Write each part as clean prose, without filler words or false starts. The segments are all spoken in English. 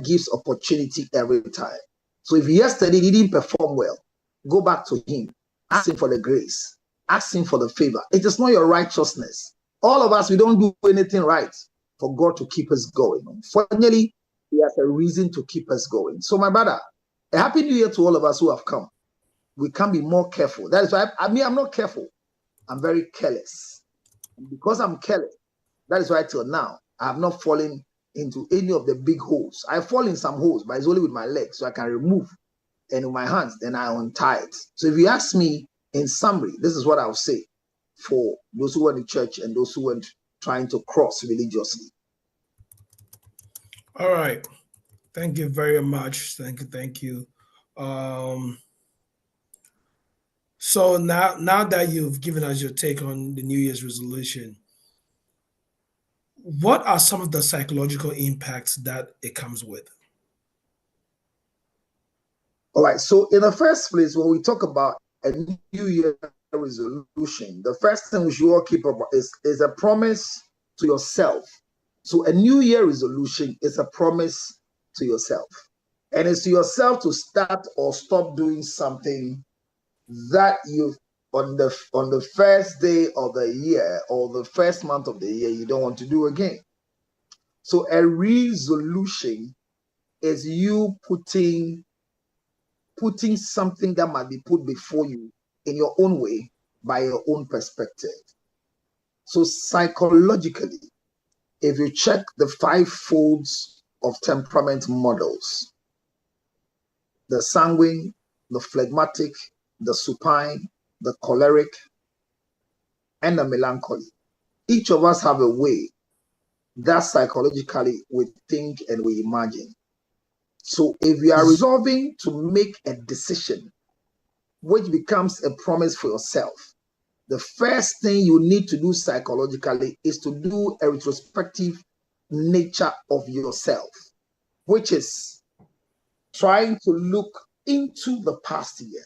gives opportunity every time. So if yesterday he didn't perform well, go back to him. Ask him for the grace. Ask him for the favor. It is not your righteousness. All of us, we don't do anything right for God to keep us going. Finally, he has a reason to keep us going. So my brother, a happy new year to all of us who have come. We can be more careful. That is why I'm not careful. I'm very careless. And because I'm careless, that is why till now, I have not fallen into any of the big holes. I fall in some holes, but it's only with my legs, so I can remove. And with my hands, then I untie it. So if you ask me in summary, this is what I'll say for those who went to church and those who went trying to cross religiously. All right. Thank you very much. Thank you. So now that you've given us your take on the New Year's resolution, what are some of the psychological impacts that it comes with? All right. So in the first place, when we talk about a New Year resolution, the first thing we should all keep up is a promise to yourself. So a New Year resolution is a promise to yourself. And it's to yourself to start or stop doing something that you on the first day of the year or the first month of the year you don't want to do again. So a resolution is you putting something that might be put before you in your own way by your own perspective. So psychologically, if you check the 5 folds of temperament models, the sanguine, the phlegmatic, the supine, the choleric, and the melancholy, each of us have a way that psychologically we think and we imagine. So if you are resolving to make a decision, which becomes a promise for yourself, the first thing you need to do psychologically is to do a retrospective nature of yourself, which is trying to look into the past year.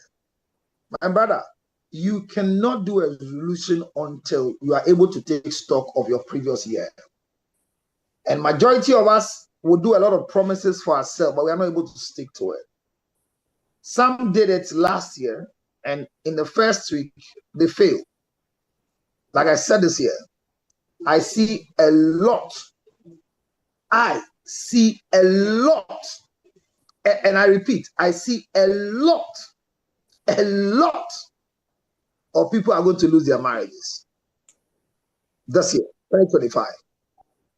My brother, you cannot do a resolution until you are able to take stock of your previous year. And majority of us will do a lot of promises for ourselves, but we are not able to stick to it. Some did it last year, and in the first week, they failed. Like I said this year, I see a lot. I see a lot. And I repeat, I see a lot of people are going to lose their marriages this year, 2025.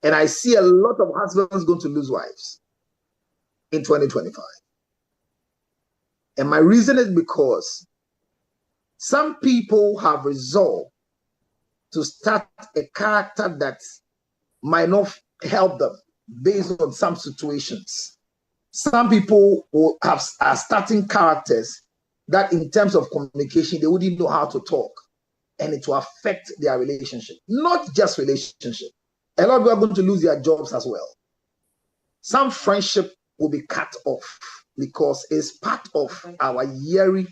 And I see a lot of husbands going to lose wives in 2025. And my reason is because some people have resolved to start a character that might not help them based on some situations. Some people who are starting characters that in terms of communication, they wouldn't know how to talk, and it will affect their relationship. Not just relationship. A lot of people are going to lose their jobs as well. Some friendship will be cut off because it's part of our yearly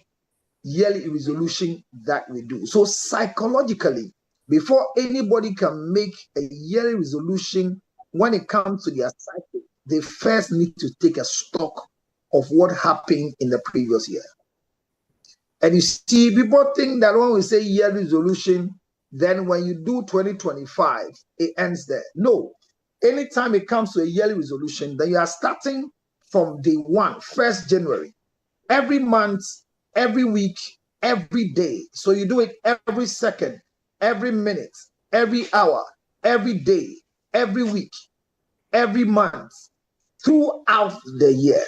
resolution that we do. So psychologically, before anybody can make a yearly resolution when it comes to their cycle, they first need to take a stock of what happened in the previous year. And you see, people think that when we say yearly resolution, then when you do 2025, it ends there. No. Anytime it comes to a yearly resolution, then you are starting from day 1, 1st January, every month, every week, every day. So you do it every second, every minute, every hour, every day, every week, every month, throughout the year.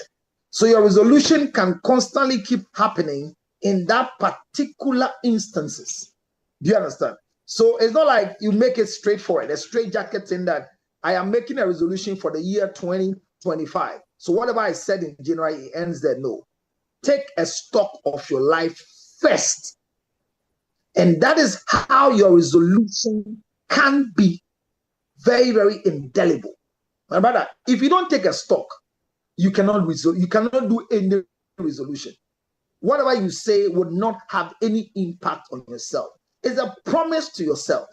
So your resolution can constantly keep happening in that particular instances. Do you understand? So it's not like you make it straightforward, a straight jacket in that I am making a resolution for the year 2025. So whatever I said in January, it ends there. No. Take a stock of your life first. And that is how your resolution can be very, very indelible. My brother, if you don't take a stock, you cannot do any resolution. Whatever you say would not have any impact on yourself. It's a promise to yourself.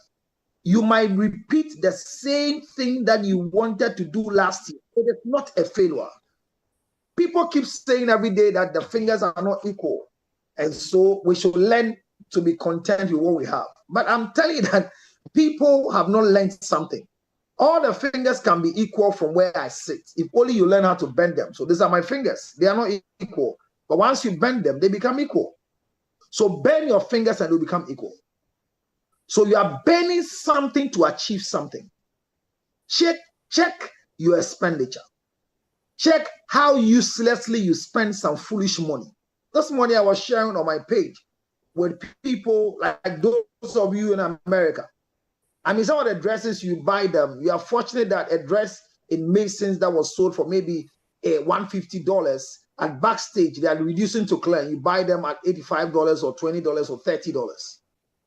You might repeat the same thing that you wanted to do last year. It is not a failure. people keep saying every day that the fingers are not equal. And so we should learn to be content with what we have. But I'm telling you that people have not learned something. All the fingers can be equal from where I sit, if only you learn how to bend them. So these are my fingers. They are not equal. But once you bend them, they become equal. So bend your fingers and they'll become equal. So you are bending something to achieve something. Check your expenditure. Check how uselessly you spend some foolish money. This morning I was sharing on my page with people like those of you in America. I mean, some of the dresses you buy them, you are fortunate that a dress in Masons that was sold for maybe $150 at backstage, they are reducing to clear. You buy them at $85 or $20 or $30.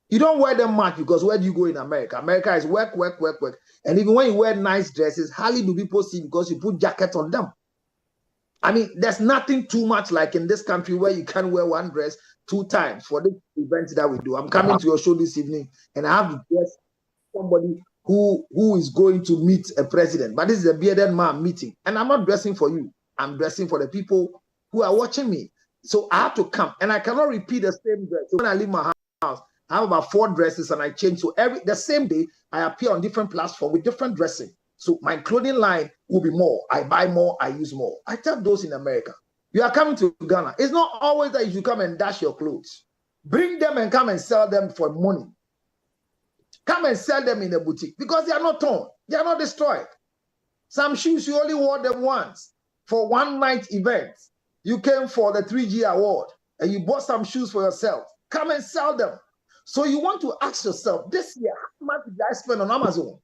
You don't wear them much because where do you go in America? America is work, work, work, work. And even when you wear nice dresses, hardly do people see because you put jackets on them. I mean, there's nothing too much like in this country where you can wear one dress 2 times for the event that we do. I'm coming to your show this evening and I have to dress somebody who is going to meet a president. But this is a bearded man meeting. And I'm not dressing for you. I'm dressing for the people who are watching me. So I have to come. And I cannot repeat the same dress. So when I leave my house, I have about 4 dresses and I change. So the same day, I appear on different platforms with different dressing. So my clothing line will be more. I buy more, I use more. I tell those in America, you are coming to Ghana. It's not always that you come and dash your clothes. Bring them and come and sell them for money. Come and sell them in a boutique because they are not torn. They are not destroyed. Some shoes, you only wore them once for one night event. You came for the 3G award and you bought some shoes for yourself. Come and sell them. So you want to ask yourself, this year, how much did I spend on Amazon?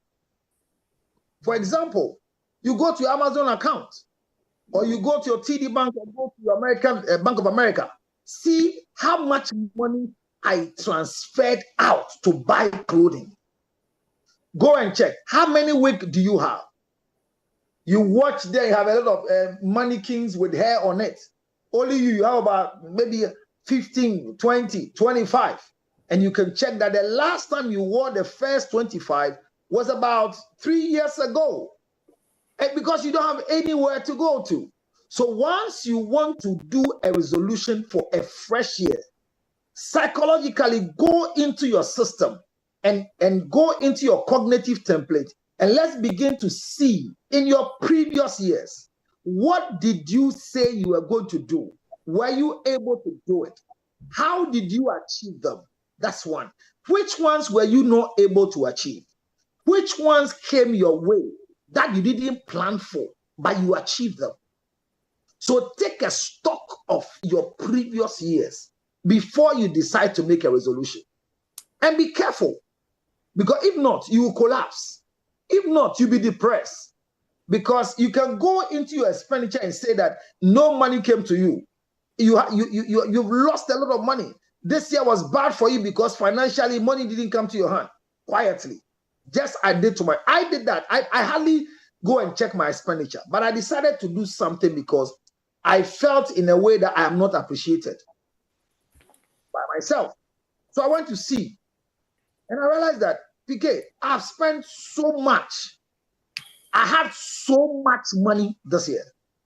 For example, you go to your Amazon account or you go to your TD Bank or go to your American Bank of America. See how much money I transferred out to buy clothing. Go and check. How many wigs do you have? You watch there, you have a lot of mannequins with hair on it. Only you have about maybe 15, 20, 25. And you can check that the last time you wore the first 25 was about 3 years ago. And because you don't have anywhere to go to. So once you want to do a resolution for a fresh year, psychologically go into your system and go into your cognitive template and let's begin to see in your previous years, what did you say you were going to do? Were you able to do it? How did you achieve them? That's one. Which ones were you not able to achieve? Which ones came your way that you didn't plan for, but you achieved them? So take a stock of your previous years before you decide to make a resolution. And be careful, because if not, you will collapse. If not, you'll be depressed. Because you can go into your expenditure and say that no money came to you. You've lost a lot of money. This year was bad for you because financially money didn't come to your hand quietly. Just I did that. I hardly go and check my expenditure, but I decided to do something because I felt in a way that I am not appreciated by myself. So I went to see, and I realized that, PK, I've spent so much. I had so much money this year.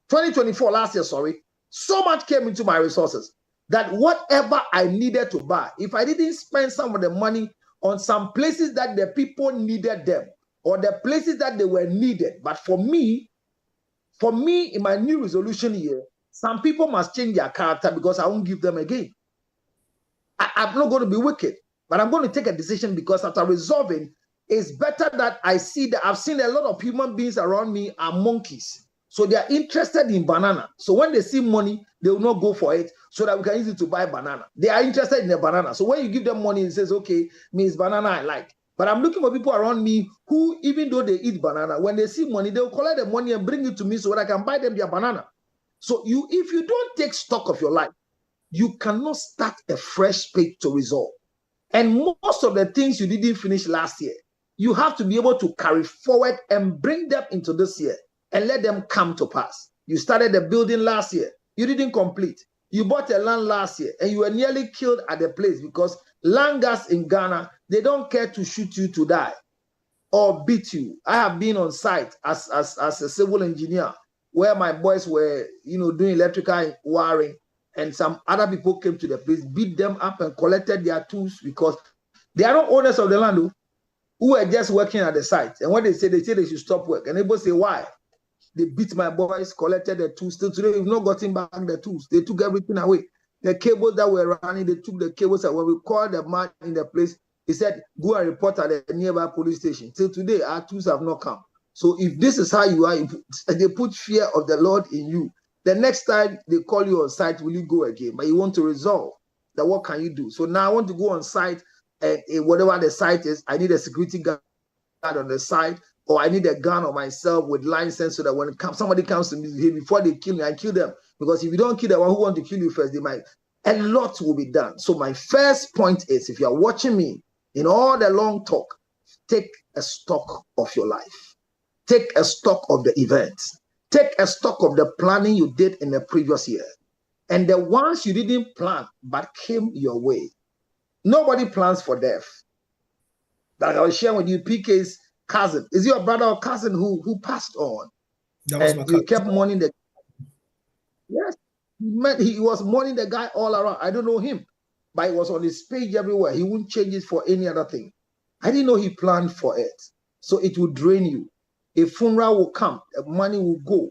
2024, last year, sorry. So much came into my resources that whatever I needed to buy, if I didn't spend some of the money on some places that the people needed them, or the places that they were needed. But for me, in my new resolution year, some people must change their character because I won't give them again. I'm not going to be wicked, but I'm going to take a decision because after resolving, it's better that I see that I've seen a lot of human beings around me are monkeys. So they are interested in banana. So when they see money, they will not go for it so that we can use it to buy banana. They are interested in the banana. So when you give them money, it says, okay, means banana I like. But I'm looking for people around me who, even though they eat banana, when they see money, they'll collect the money and bring it to me so that I can buy them their banana. So if you don't take stock of your life, you cannot start a fresh page to resolve. And most of the things you didn't finish last year, you have to be able to carry forward and bring them into this year and let them come to pass. You started a building last year. You didn't complete. You bought a land last year and you were nearly killed at the place because land guards in Ghana, they don't care to shoot you to die or beat you. I have been on site as a civil engineer where my boys were, doing electrical wiring, and some other people came to the place, beat them up and collected their tools because they are not owners of the land who were just working at the site. And when they say they should stop work, and people say, why? They beat my boys, collected the tools. Still today, we've not gotten back the tools. They took everything away. The cables that were running, they took the cables away. When we called the man in the place, he said, go and report at the nearby police station. Till today, our tools have not come. So if this is how you are, they put fear of the Lord in you. The next time they call you on site, will you go again? But you want to resolve that, what can you do? So now I want to go on site, and whatever the site is, I need a security guard on the side, or I need a gun on myself with license, so that when somebody comes to me, before they kill me, I kill them. Because if you don't kill the one who want to kill you first, they might. A lot will be done. So my first point is, if you are watching me in all the long talk, take a stock of your life. Take a stock of the events. Take a stock of the planning you did in the previous year. And the ones you didn't plan but came your way. Nobody plans for death. Like I was sharing with you, PK's cousin. Is your brother or cousin who passed on? That was my cousin. He kept mourning the. Yes, he was mourning the guy all around. I don't know him, but it was on his page everywhere. He wouldn't change it for any other thing. I didn't know he planned for it. So it will drain you. A funeral will come, money will go.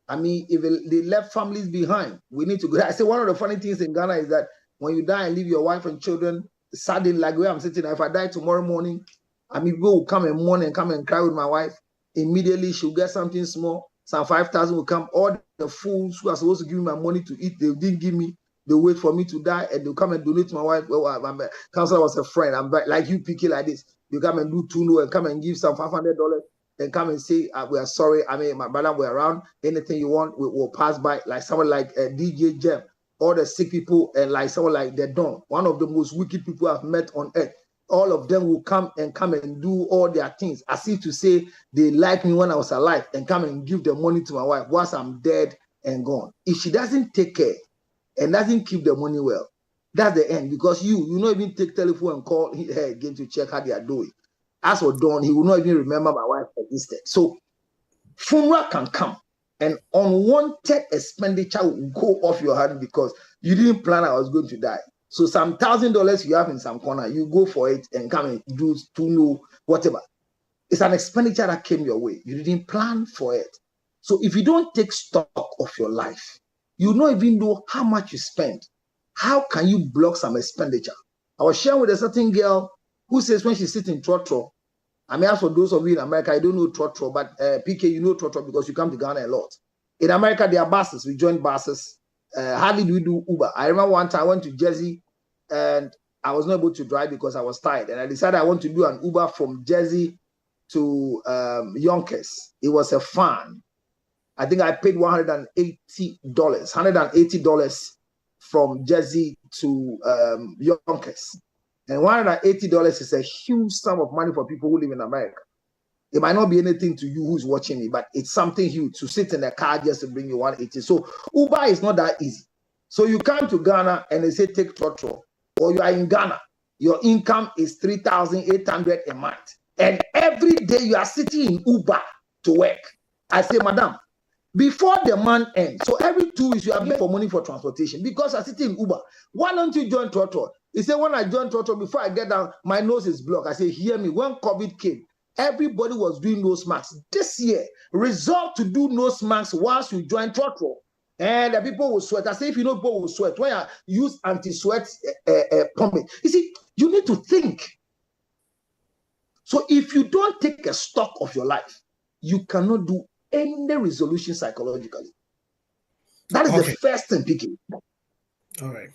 I mean, if they left families behind, we need to go. I say one of the funny things in Ghana is that when you die and leave your wife and children, suddenly, like where I'm sitting, if I die tomorrow morning, I mean, people will come and mourn and come and cry with my wife. Immediately, she'll get something small. Some 5,000 will come. All the fools who are supposed to give me my money to eat, they didn't give me. They wait for me to die, and they'll come and donate to my wife. Well, counselor was a friend. I'm like you, PK, like this. You come and do Tuno and come and give some $500 and come and say, we are sorry. I mean, my brother, we're around. Anything you want, we'll pass by. Like someone like DJ Jem, all the sick people, and like someone like the Don, one of the most wicked people I've met on earth. All of them will come and do all their things as if to say they like me when I was alive, and come and give the money to my wife once I'm dead and gone. If she doesn't take care and doesn't keep the money well, that's the end, because you not even take telephone and call her again to check how they are doing. As for Don, he will not even remember my wife existed. So funeral can come, and unwanted expenditure will go off your hand because you didn't plan I was going to die. So some $1,000 you have in some corner, you go for it and come and do Tuno, whatever. It's an expenditure that came your way. You didn't plan for it. So if you don't take stock of your life, you don't even know how much you spend. How can you block some expenditure? I was sharing with a certain girl who says when she sits in Trotro, I mean, as for those of you in America, I don't know Trotro, but PK, you know Trotro because you come to Ghana a lot. In America, there are buses. We join buses. How did we do Uber? I remember one time I went to Jersey and I was not able to drive because I was tired. And I decided I want to do an Uber from Jersey to Yonkers. It was a fun. I think I paid $180 from Jersey to Yonkers. And $180 is a huge sum of money for people who live in America. It might not be anything to you who's watching me, but it's something huge to sit in a car just to bring you 180. So Uber is not that easy. So you come to Ghana and they say take Trotro, or you are in Ghana, your income is $3,800 a month, and every day you are sitting in Uber to work. I say, madam, before the month ends, so every 2 weeks you are paying for money for transportation because you're sitting in Uber. Why don't you join Trotro? He said, when I joined Trotro, before I get down, my nose is blocked. I say, hear me, when COVID came, everybody was doing nose masks. This year, resolve to do nose masks once you join Trotro. And the people will sweat. I say, if you know people will sweat, when you use anti-sweat pomade, you see, you need to think. So if you don't take a stock of your life, you cannot do any resolution psychologically. That is the first thing, picking. All right.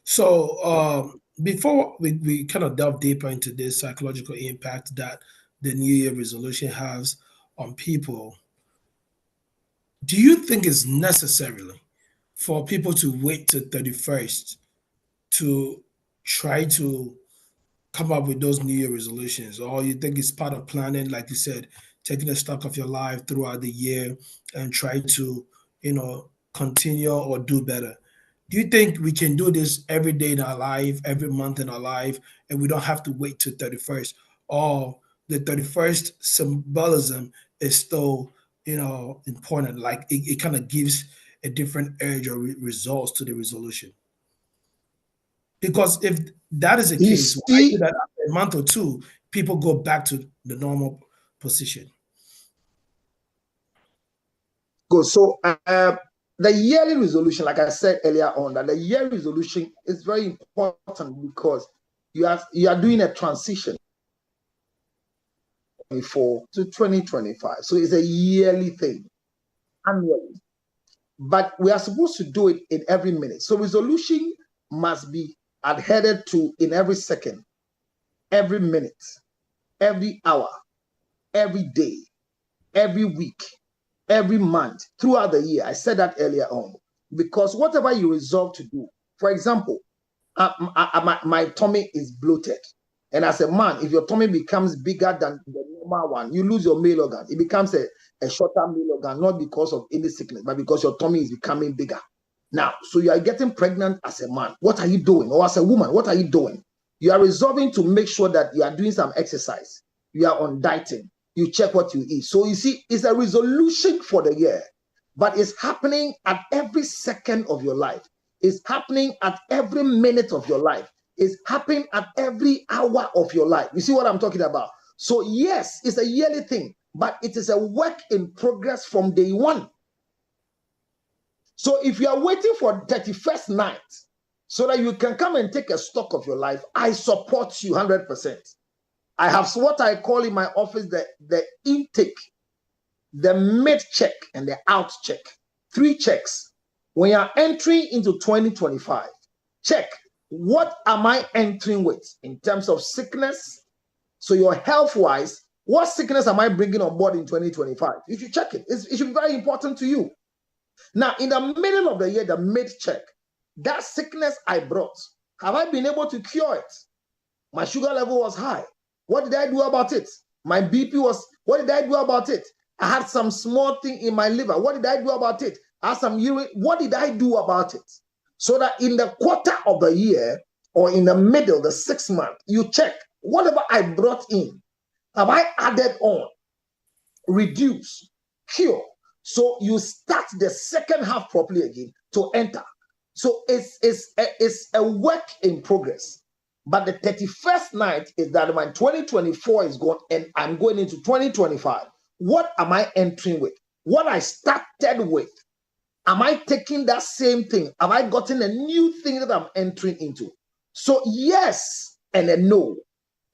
So before we kind of delve deeper into this psychological impact that the New Year resolution has on people, do you think it's necessarily for people to wait till 31st to try to come up with those New Year resolutions? Or you think it's part of planning, like you said, taking a stock of your life throughout the year and try to, continue or do better? Do you think we can do this every day in our life, every month in our life, and we don't have to wait till 31st? Or the 31st symbolism is still important. Like it kind of gives a different edge or results to the resolution. Because if that is the You case, why is it see, that after a month or two, people go back to the normal position? good. So the yearly resolution, like I said earlier on, that the yearly resolution is very important because you are doing a transition to 2025. So it's a yearly thing, annually. But we are supposed to do it in every minute. So resolution must be adhered to in every second, every minute, every hour, every day, every week, every month, throughout the year. I said that earlier on. Because whatever you resolve to do, for example, my tummy is bloated. And as a man, if your tummy becomes bigger than the normal one, you lose your male organ. It becomes a shorter male organ, not because of any sickness, but because your tummy is becoming bigger. Now, so you are getting pregnant as a man. What are you doing? Or as a woman, what are you doing? You are resolving to make sure that you are doing some exercise. You are on dieting. You check what you eat. So you see, it's a resolution for the year, but it's happening at every second of your life. It's happening at every minute of your life. It's happening at every hour of your life. You see what I'm talking about? So yes, it's a yearly thing, but it is a work in progress from day one. So if you are waiting for 31st night so that you can come and take a stock of your life, I support you 100%. I have what I call in my office the intake, the mid check, and the out check. 3 checks. When you are entering into 2025, check, what am I entering with in terms of sickness? So your health-wise, what sickness am I bringing on board in 2025? You should check it. It should be very important to you. Now, in the middle of the year, the mid-check, that sickness I brought, have I been able to cure it? My sugar level was high. What did I do about it? My BP was, what did I do about it? I had some small thing in my liver. What did I do about it? I had some urine. What did I do about it? So that in the quarter of the year or in the middle, the 6th month, you check whatever I brought in. Have I added on, reduce, cure? So you start the second half properly again to enter. So it's a work in progress. But the 31st night is that my 2024 is gone and I'm going into 2025. What am I entering with? What I started with, am I taking that same thing? Have I gotten a new thing that I'm entering into? So yes and a no.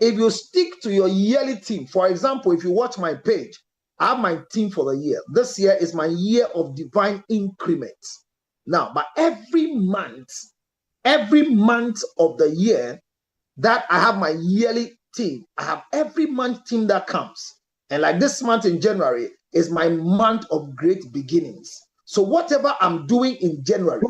If you stick to your yearly theme, for example, if you watch my page, I have my theme for the year. This year is my year of divine increments. Now, but every month of the year that I have my yearly theme, I have every month theme that comes. And like this month in January is my month of great beginnings. So whatever I'm doing in January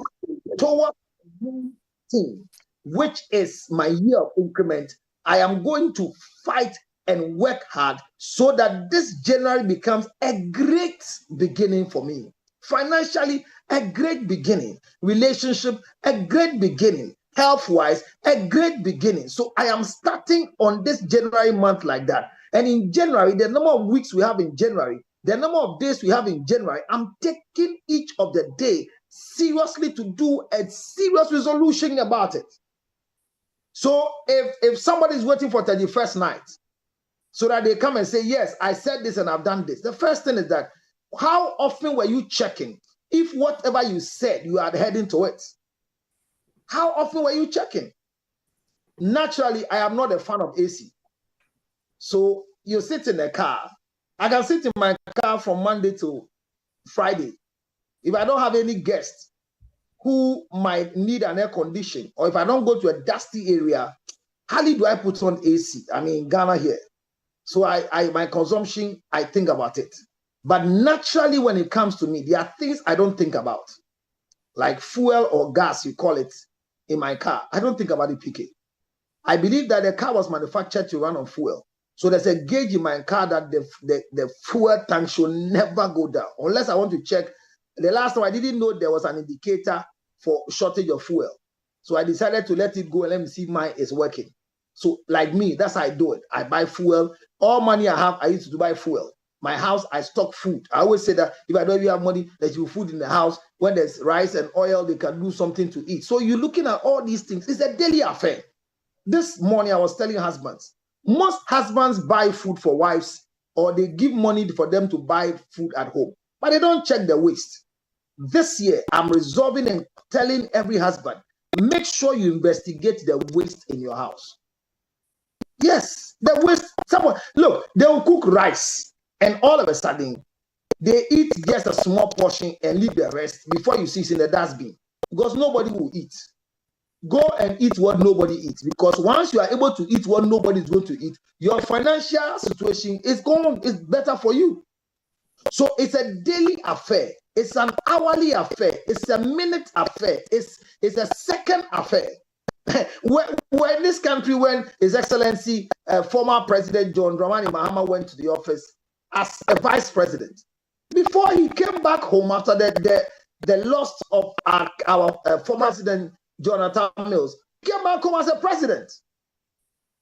towards the theme, which is my year of increment, I am going to fight and work hard so that this January becomes a great beginning for me. Financially, a great beginning. Relationship, a great beginning. Health-wise, a great beginning. So I am starting on this January month like that. And in January, the number of weeks we have in January, the number of days we have in January, I'm taking each of the day seriously to do a serious resolution about it. So if somebody is waiting for 31st night so that they come and say, yes, I said this and I've done this, the first thing is that, how often were you checking if whatever you said, you are heading to it? How often were you checking? Naturally, I am not a fan of AC. So you sit in a car. I can sit in my car from Monday to Friday. If I don't have any guests who might need an air condition, or if I don't go to a dusty area, hardly do I put on AC. I mean, Ghana here. So my consumption, I think about it. But naturally, when it comes to me, there are things I don't think about. Like fuel or gas, you call it, in my car. I don't think about it, PK. I believe that the car was manufactured to run on fuel. So there's a gauge in my car that the fuel tank should never go down. Unless I want to check. The last time I didn't know there was an indicator for shortage of fuel. So I decided to let it go and let me see if mine is working. So like me, that's how I do it. I buy fuel. All money I have, I used to buy fuel. My house, I stock food. I always say that if I don't even have money, there's food in the house. When there's rice and oil, they can do something to eat. So you're looking at all these things. It's a daily affair. This morning, I was telling husbands, most husbands buy food for wives or they give money for them to buy food at home, but they don't check the waste. This year, I'm resolving and telling every husband, make sure you investigate the waste in your house. Yes, the waste. Someone, look, they will cook rice and all of a sudden, they eat just a small portion and leave the rest before you see it in the dustbin because nobody will eat. Go and eat what nobody eats, because once you are able to eat what nobody is going to eat, your financial situation is gone. It's better for you. So it's a daily affair. It's an hourly affair. It's a minute affair. It's a second affair. When this country, when His Excellency, former President John Dramani Mahama went to the office as a vice president, before he came back home after the loss of our former president Jonathan Mills, he came back home as a president.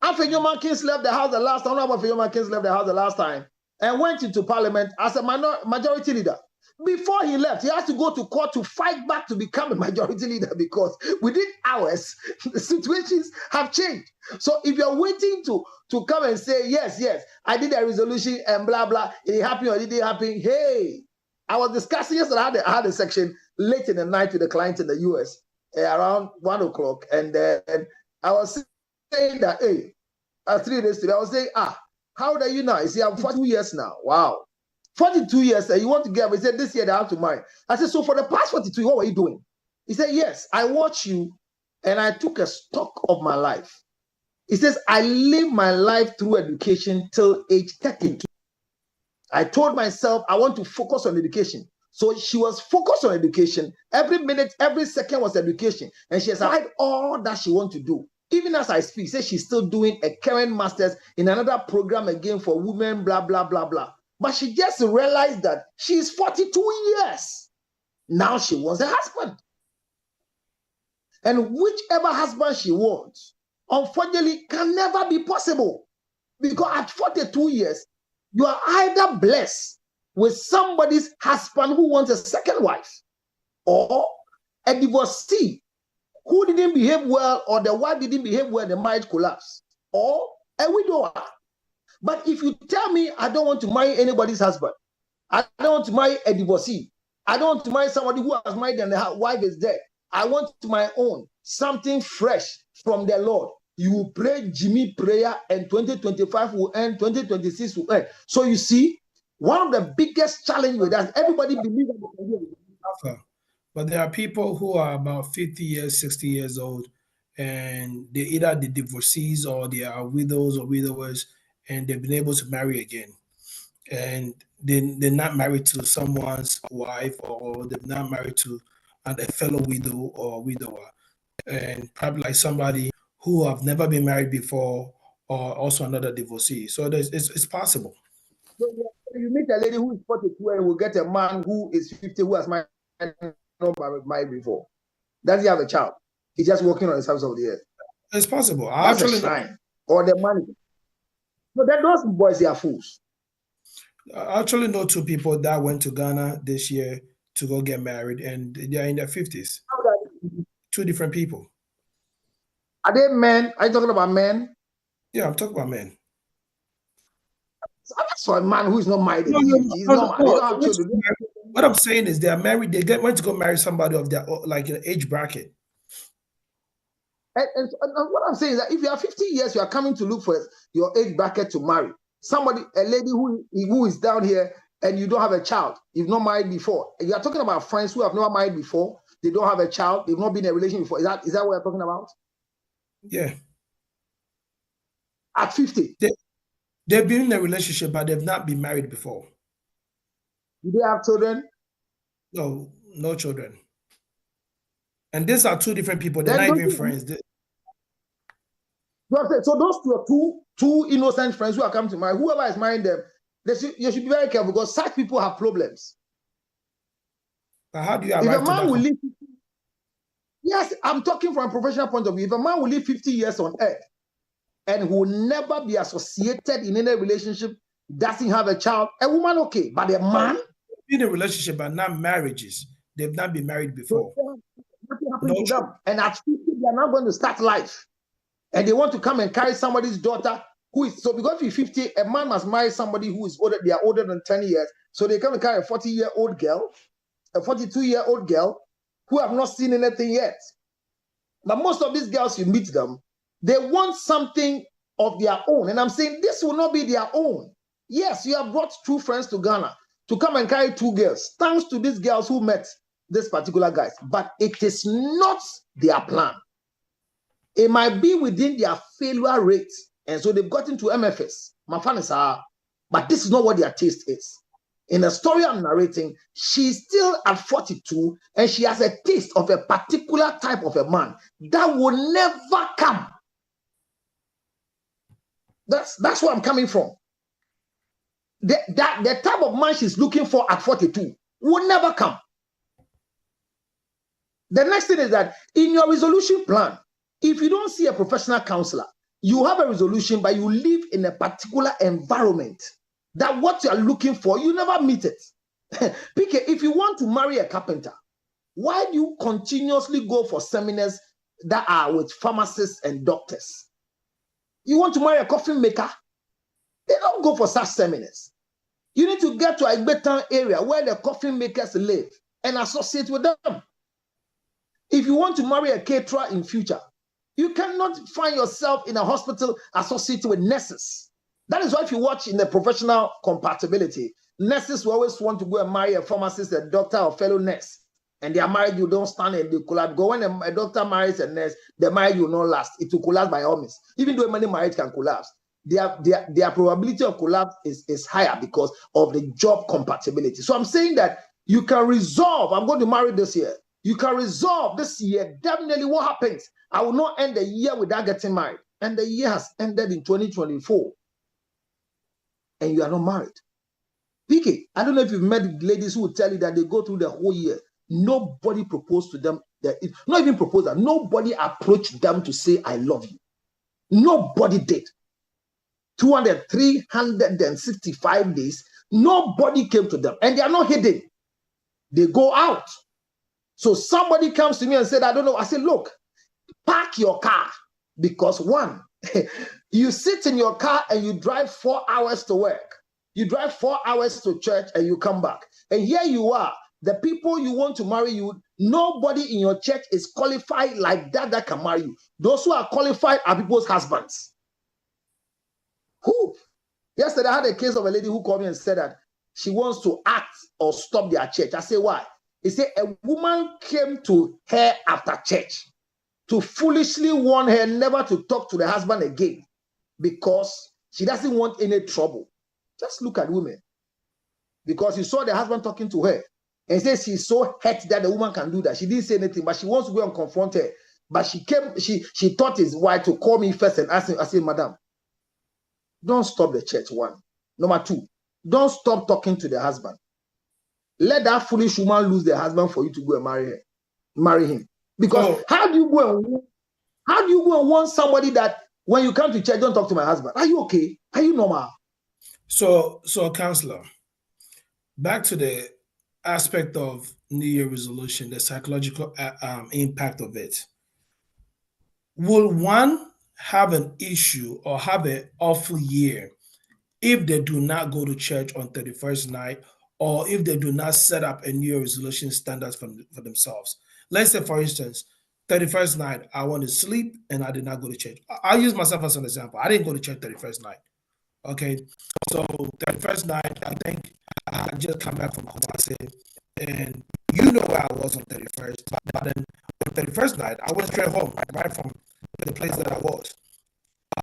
After Newman Kings left the house the last time, and went into parliament as a majority leader. Before he left, he has to go to court to fight back to become a majority leader, because within hours, the situations have changed. So if you're waiting to come and say, yes, I did a resolution and blah, blah, it happened or it didn't happen. Hey, I was discussing yesterday, I had a section late in the night with a client in the US around 1 o'clock. And I was saying that, hey, 3 days today, I was saying, how old are you now? He said, I'm 42 years now. Wow. 42 years, you want to get, he said, this year they have to marry. I said, so for the past 42, what were you doing? He said, yes, I watched you and I took a stock of my life. He says, I lived my life through education till age 32. I told myself I want to focus on education. So she was focused on education. Every minute, every second was education. And she has tried all that she wants to do. Even as I speak, says she's still doing a current master's in another program again for women, blah, blah, blah, blah. But she just realized that she's 42 years. Now she wants a husband. And whichever husband she wants, unfortunately, can never be possible. Because at 42 years, you are either blessed with somebody's husband who wants a second wife, or a divorcee who didn't behave well, or the wife didn't behave well, the marriage collapsed, or a widower. But if you tell me I don't want to marry anybody's husband, I don't want to marry a divorcee, I don't want to marry somebody who has married and the wife is dead, I want my own, something fresh from the Lord. You will pray Jimmy prayer and 2025 will end, 2026 will end. So you see, one of the biggest challenges with that, everybody believes that. But there are people who are about 50 years, 60 years old, and they either the divorcees or they are widows or widowers, and they've been able to marry again. And they're not married to someone's wife, or they're not married to a fellow widow or widower. And probably like somebody who have never been married before, or also another divorcee. So it's possible. So you meet a lady who is 42 and will get a man who is 50 who has married before. Does he have a child? He's just working on the surface of the earth. It's possible. That's a shrine or the money. So then those boys, they are fools. I actually know 2 people that went to Ghana this year to go get married, and they are in their 50s. 2 different people. Are they men? Are you talking about men? Yeah, I'm talking about men. So that's for a man who is not married. What I'm saying is they are married. They went to go marry somebody of their age bracket. And what I'm saying is that if you are 50 years, you are coming to look for your age bracket to marry somebody, a lady who is down here, and you don't have a child. You've not married before. You are talking about friends who have never married before. They don't have a child. They've not been in a relationship before. Is that what you're talking about? Yeah. At 50. They've been in a relationship, but they've not been married before. Do they have children? No, no children. And these are 2 different people. They're not even friends. So those are two innocent friends who are coming to marry. Whoever is marrying them, you should be very careful, because such people have problems. But how do you arrive to that? Yes, I'm talking from a professional point of view. If a man will live 50 years on earth and will never be associated in any relationship doesn't have a child, a woman, okay, but a man in a relationship, but not marriages. They've not been married before. Nothing happened to them. And at 50, they are not going to start life. And they want to come and carry somebody's daughter who is, so because you're 50, a man must marry somebody who is older, they are older than 10 years. So they come and carry a 40-year-old girl, a 42-year-old girl who have not seen anything yet. But most of these girls, you meet them, they want something of their own. And I'm saying this will not be their own. Yes, you have brought two friends to Ghana to come and carry two girls, thanks to these girls who met this particular guys. But it is not their plan. It might be within their failure rate. And so they've gotten to MFS. My fun is but this is not what their taste is. In the story I'm narrating, she's still at 42 and she has a taste of a particular type of a man that will never come. That's where I'm coming from. The type of man she's looking for at 42 will never come. The next thing is that in your resolution plan, if you don't see a professional counselor, you have a resolution, but you live in a particular environment that what you are looking for, you never meet it. PK, if you want to marry a carpenter, why do you continuously go for seminars that are with pharmacists and doctors? You want to marry a coffin maker? They don't go for such seminars. You need to get to a better area where the coffin makers live and associate with them. If you want to marry a caterer in future, you cannot find yourself in a hospital associated with nurses. That is why if you watch in the professional compatibility, nurses will always want to go and marry a pharmacist, a doctor, or fellow nurse. And they are married, you don't stand and they collapse. Go when a doctor marries a nurse, the marriage will not last. It will collapse by all means. Even though many marriage can collapse, their probability of collapse is higher because of the job compatibility. So I'm saying that you can resolve, I'm going to marry this year. You can resolve this year, definitely what happens. I will not end the year without getting married. And the year has ended in 2024. And you are not married. PK, I don't know if you've met ladies who will tell you that they go through the whole year. Nobody proposed to them. Not even proposal. Nobody approached them to say, I love you. Nobody did. 365 days, nobody came to them. And they are not hidden. They go out. So somebody comes to me and said, I don't know. I said, look, park your car. Because one, you sit in your car and you drive 4 hours to work. You drive 4 hours to church and you come back. And here you are. The people you want to marry you, nobody in your church is qualified like that can marry you. Those who are qualified are people's husbands. Who? Yesterday I had a case of a lady who called me and said that she wants to act or stop their church. I say, why? He said a woman came to her after church to foolishly warn her never to talk to the husband again because she doesn't want any trouble. Just look at women. Because he saw the husband talking to her and says she's so hurt that the woman can do that. She didn't say anything, but she wants to go and confront her. But she thought it's wise to call me first and ask him. I said, madam, don't stop the church, one. Number two, don't stop talking to the husband. Let that foolish woman lose the husband for you to go and marry him. Because how do you go and want somebody that when you come to church, don't talk to my husband? Are you okay? Are you normal? So counselor, back to the aspect of New Year resolution, the psychological impact of it. Will one have an issue or have an awful year if they do not go to church on 31st night, or if they do not set up a New Year resolution standards for themselves? Let's say, for instance, 31st night, I want to sleep and I did not go to church. I'll use myself as an example. I didn't go to church 31st night. Okay, so 31st night, I think I just come back from Kumasi, and you know where I was on 31st. But then on 31st night, I went straight home, right from the place that I was.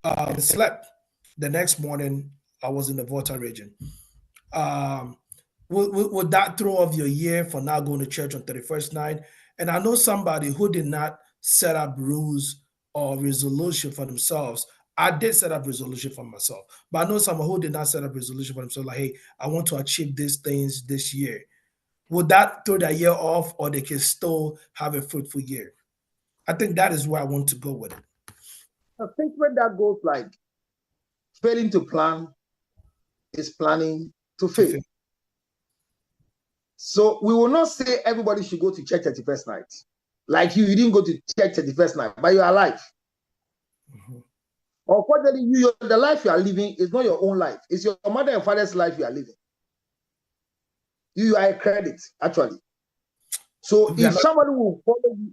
And slept. The next morning, I was in the Volta region. Would that throw off your year for not going to church on 31st night? And I know somebody who did not set up rules or resolution for themselves. I did set up resolution for myself, but I know someone who did not set up resolution for themselves, like, hey, I want to achieve these things this year. Would that throw that year off, or they can still have a fruitful year? I think that is where I want to go with it. I think when that goes like failing to plan is planning to fail. So we will not say everybody should go to church 31st night. Like you didn't go to church 31st night, but you are alive. Unfortunately, the life you are living is not your own life. It's your mother and father's life you are living. You are a credit, actually. So if somebody will follow you,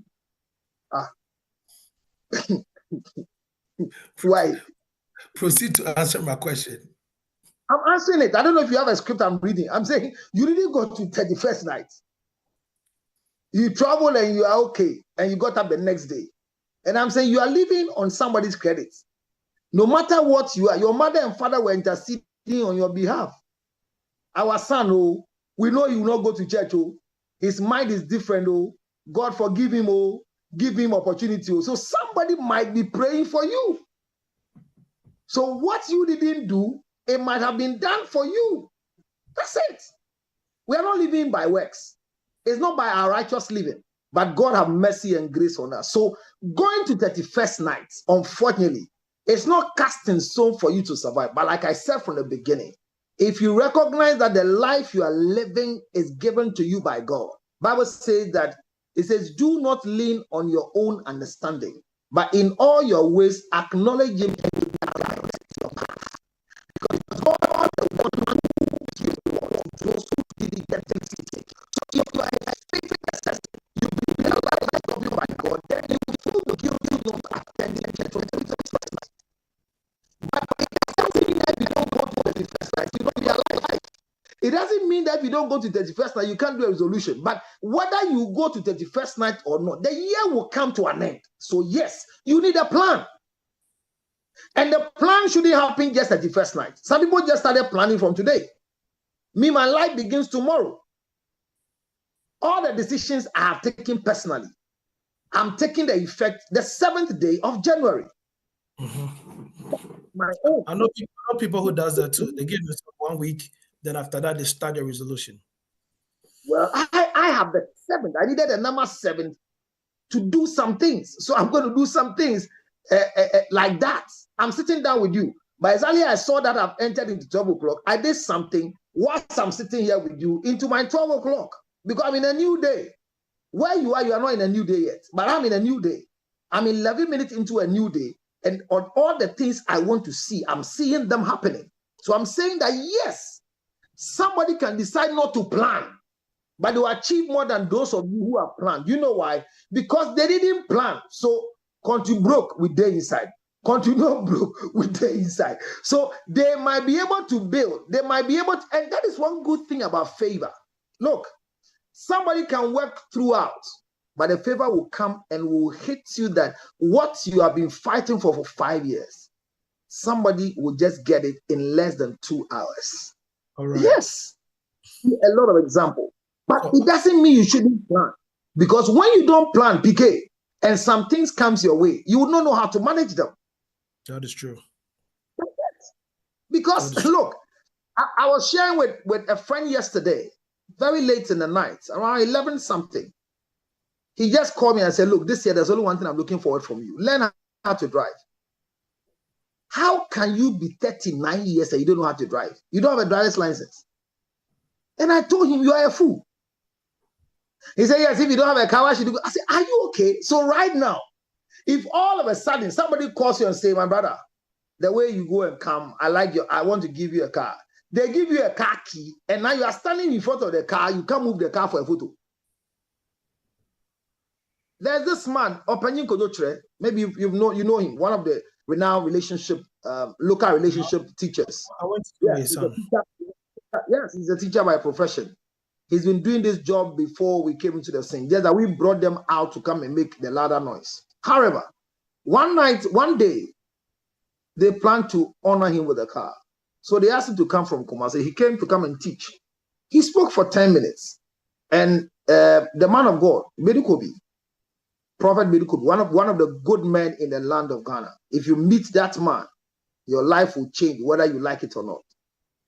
why? Proceed to answer my question. I'm answering it. I don't know if you have a script I'm reading. I'm saying you didn't go to 31st night. You travel and you are okay, and you got up the next day. And I'm saying you are living on somebody's credit. No matter what you are, your mother and father were interceding on your behalf. Our son, oh, we know he will not go to church, oh. His mind is different, oh. God forgive him, oh. Give him opportunity, oh. So somebody might be praying for you. So what you didn't do, it might have been done for you. That's it. We are not living by works. It's not by our righteous living, but God have mercy and grace on us. So going to 31st night, unfortunately, it's not cast in stone for you to survive. But like I said from the beginning, if you recognize that the life you are living is given to you by God, Bible says that it says, do not lean on your own understanding, but in all your ways acknowledge him and he will direct your path. Because God those who diligently seek him. So if you are a faithful assassin, you believe in the life of you by God, then you will feel guilty not attending church on the first night. But it doesn't mean that you don't go to the first night, you don't be alive. It doesn't mean that if you don't go to 31st night, you can't do a resolution. But whether you go to 31st night or not, the year will come to an end. So yes, you need a plan. And the plan shouldn't happen just at the first night. Some people just started planning from today. Me, my life begins tomorrow. All the decisions I have taken personally, I'm taking the effect the 7th day of January. My own. I know people who does that too. They give themselves 1 week, then after that they start their resolution. Well, I have the 7th. I needed the number 7 to do some things. So I'm going to do some things like that. I'm sitting down with you. But exactly I saw that I've entered into 12 o'clock. I did something whilst I'm sitting here with you into my 12 o'clock. Because I'm in a new day. Where you are not in a new day yet. But I'm in a new day. I'm 11 minutes into a new day. And on all the things I want to see, I'm seeing them happening. So I'm saying that yes, somebody can decide not to plan, but they will achieve more than those of you who have planned. You know why? Because they didn't plan. So country broke with their inside. Country not broke with their inside. So they might be able to build. They might be able to, and that is one good thing about favor. Look, somebody can work throughout, but the favor will come and will hit you that what you have been fighting for 5 years, somebody will just get it in less than 2 hours. All right. Yes. A lot of examples. But it doesn't mean you shouldn't plan. Because when you don't plan, PK, and some things comes your way, you will not know how to manage them. That is true. Because look, I was sharing with a friend yesterday, very late in the night, around 11 something. He just called me and said, look, this year there's only one thing I'm looking forward from you. Learn how to drive. How can you be 39 years and you don't know how to drive? You don't have a driver's license. And I told him, you are a fool. He said, yes, if you don't have a car, why should you go? I said, are you okay? So right now, if all of a sudden somebody calls you and say, my brother, the way you go and come, I want to give you a car. They give you a car key, and now you are standing in front of the car. You can't move the car for a photo. There's this man, Opanyin Kojotre, maybe you know him, one of the renowned local relationship teachers. I went to his son. Yes, he's a teacher by profession. He's been doing this job before we came into the scene. Just that we brought them out to come and make the louder noise. However, one day, they planned to honor him with a car. So they asked him to come from Kumasi. He came to come and teach. He spoke for 10 minutes. And the man of God, Medikobi, Prophet Medikobi, one of the good men in the land of Ghana, if you meet that man, your life will change, whether you like it or not.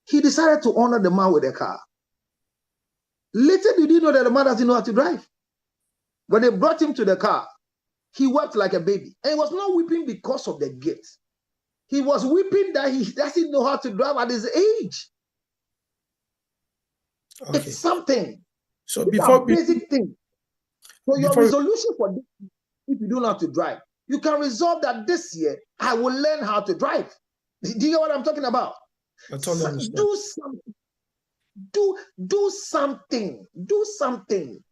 He decided to honor the man with a car. Later, did you know that the man doesn't know how to drive? When they brought him to the car, he wept like a baby. And he was not weeping because of the gift. He was weeping that he doesn't know how to drive at his age. Okay. It's something. So These are basic things. So your before, resolution for this, if you don't know how to drive, you can resolve that this year I will learn how to drive. Do you know what I'm talking about? I totally understand. Do something. Do something. Do something.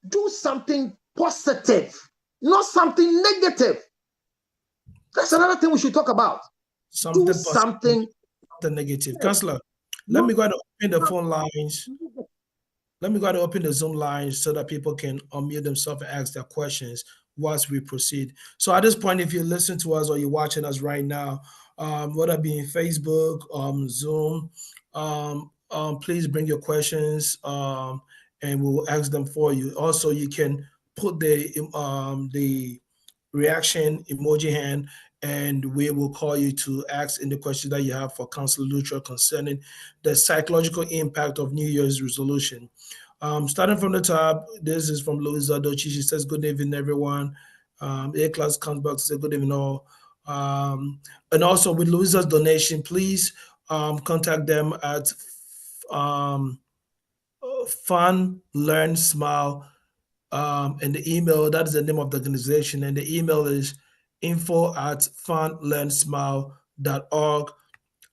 Do something positive, not something negative. That's another thing we should talk about. Something do positive, something the negative. Counselor, let me go to open the phone lines. Let me go to open the Zoom lines so that people can unmute themselves and ask their questions whilst we proceed. So at this point, if you listen to us or you're watching us right now, whether it be in Facebook, Zoom, please bring your questions and we'll ask them for you. Also, you can put the reaction emoji hand and we will call you to ask any question that you have for Councillor Lutra concerning the psychological impact of New Year's resolution. Starting from the top, this is from Louisa Dochi. She says, good evening, everyone. A-Class comes back to say good evening all. And also with Louisa's donation, please contact them at Fun, Learn, Smile, and the email, that is the name of the organization, and the email is info@funlearnsmile.org.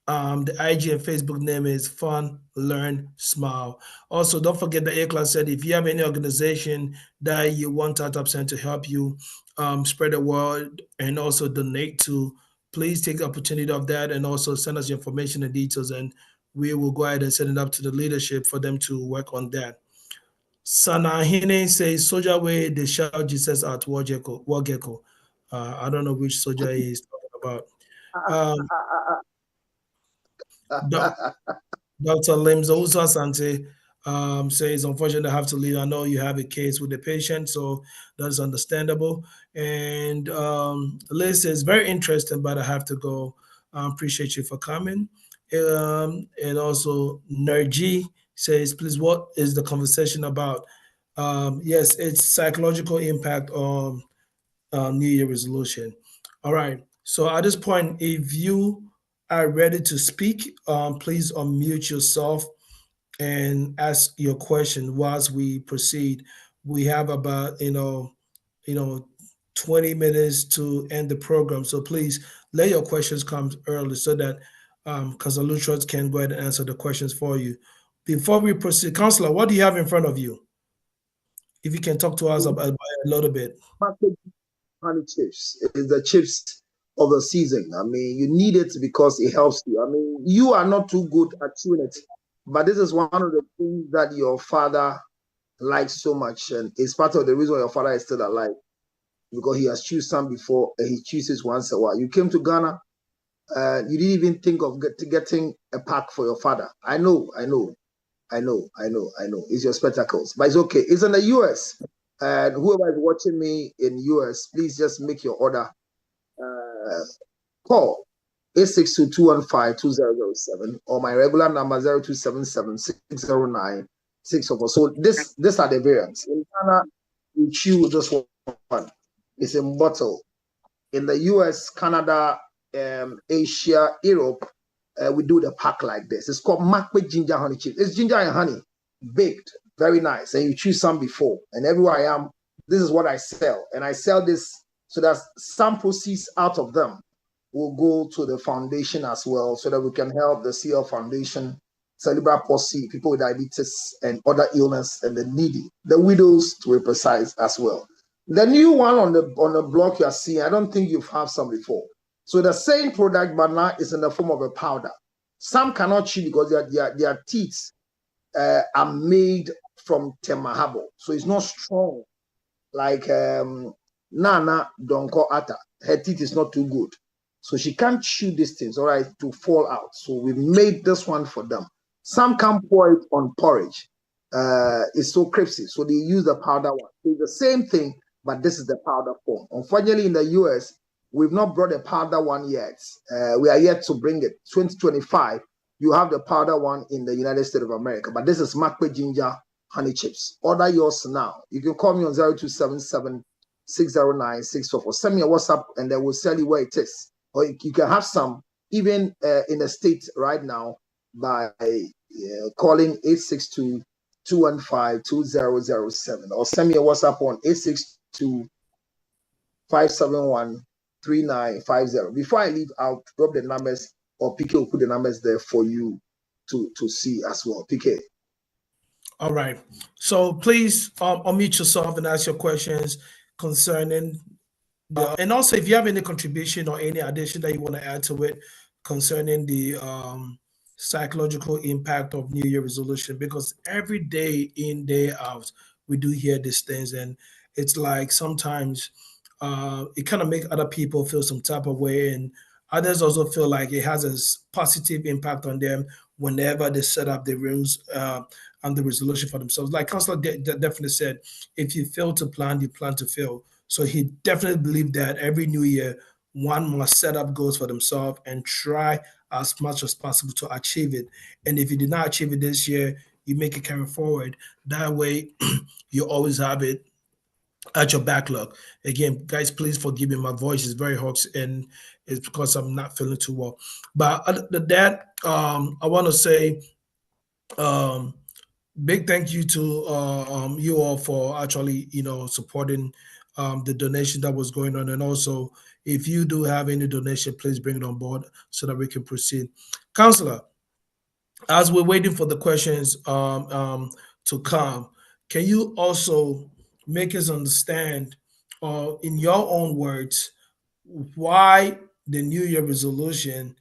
The IG and Facebook name is Fun, Learn, Smile. Also, don't forget the A-Class said if you have any organization that you want Tata Center to help you spread the word and also donate to, please take the opportunity of that and also send us your information and details, and we will go ahead and send it up to the leadership for them to work on that. Sanahine says, Soldier way they shout Jesus at War Gecko. I don't know which soldier he is talking about. Dr. Limza Usa Sante says, unfortunately, I have to leave. I know you have a case with the patient, so that's understandable. And Liz says, very interesting, but I have to go. Appreciate you for coming. And also, Nerji says, please, what is the conversation about? Yes, it's psychological impact on New Year resolution. All right. So at this point, if you are ready to speak, please unmute yourself and ask your question whilst we proceed. We have about 20 minutes to end the program. So please let your questions come early so that Councillor Luttrell can go ahead and answer the questions for you. Before we proceed, Councillor, what do you have in front of you? If you can talk to us about it a little bit. Honey chips is the chips of the season. I mean, you need it because it helps you. I mean, you are not too good at chewing it, but this is one of the things that your father likes so much, and it's part of the reason your father is still alive, because he has chewed some before and he chooses once a while. You came to Ghana, you didn't even think of getting a pack for your father. I know. It's your spectacles, but it's okay. It's in the US. And whoever is watching me in US, please just make your order. Call 862-215-2007 or my regular number 0277-609-604. So these are the variants. In Ghana, you chew this one. It's in bottle. In the US, Canada, Asia, Europe, we do the pack like this. It's called Makwe Ginger Honey Chips. It's ginger and honey, baked, very nice. And you choose some before. And everywhere I am, this is what I sell. And I sell this so that some proceeds out of them will go to the foundation as well, so that we can help the CL Foundation, cerebral palsy, people with diabetes and other illness, and the needy, the widows to be precise as well. The new one on the block you are seeing, I don't think you've had some before. So the same product, but now is in the form of a powder. Some cannot chew because their teeth are made from temahabo. So it's not strong like Nana Donko Ata. Her teeth is not too good. So she can't chew these things, all right, to fall out. So we made this one for them. Some can pour it on porridge. It's so crispy. So they use the powder one. It's the same thing, but this is the powder form. Unfortunately, in the US, we've not brought the powder one yet. We are yet to bring it. 2025, you have the powder one in the United States of America. But this is Makwe Ginger Honey Chips. Order yours now. You can call me on 0277-609-644. Send me a WhatsApp and they will tell you where it is. Or you can have some, even in the States right now. by calling 862-215-2007 or send me a WhatsApp on 862-571-3950. Before I leave, I'll drop the numbers, or PK will put the numbers there for you to see as well. PK. All right. So please unmute yourself and ask your questions concerning and also if you have any contribution or any addition that you want to add to it concerning the psychological impact of New Year resolution, because every day in, day out, we do hear these things, and it's like sometimes it kind of make other people feel some type of way, and others also feel like it has a positive impact on them whenever they set up the rules and the resolution for themselves. Like Councillor definitely said, if you fail to plan, you plan to fail. So he definitely believed that every new year, one must set up goals for themselves and try as much as possible to achieve it. And if you did not achieve it this year, you make it carry forward. That way, you always have it at your backlog. Again, guys, please forgive me. My voice is very hoarse, and it's because I'm not feeling too well. But other than that, I want to say big thank you to you all for actually supporting the donation that was going on, and also if you do have any donation, please bring it on board so that we can proceed. Counselor, as we're waiting for the questions to come, can you also make us understand, in your own words, why the New Year resolution,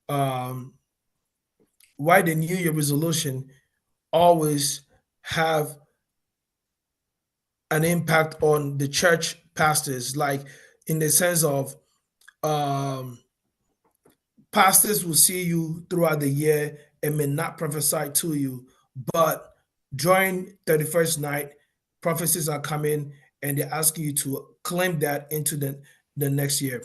um, why the New Year resolution always have an impact on the church pastors, like in the sense of um, pastors will see you throughout the year and may not prophesy to you, but during 31st night, prophecies are coming and they're asking you to claim that into the next year.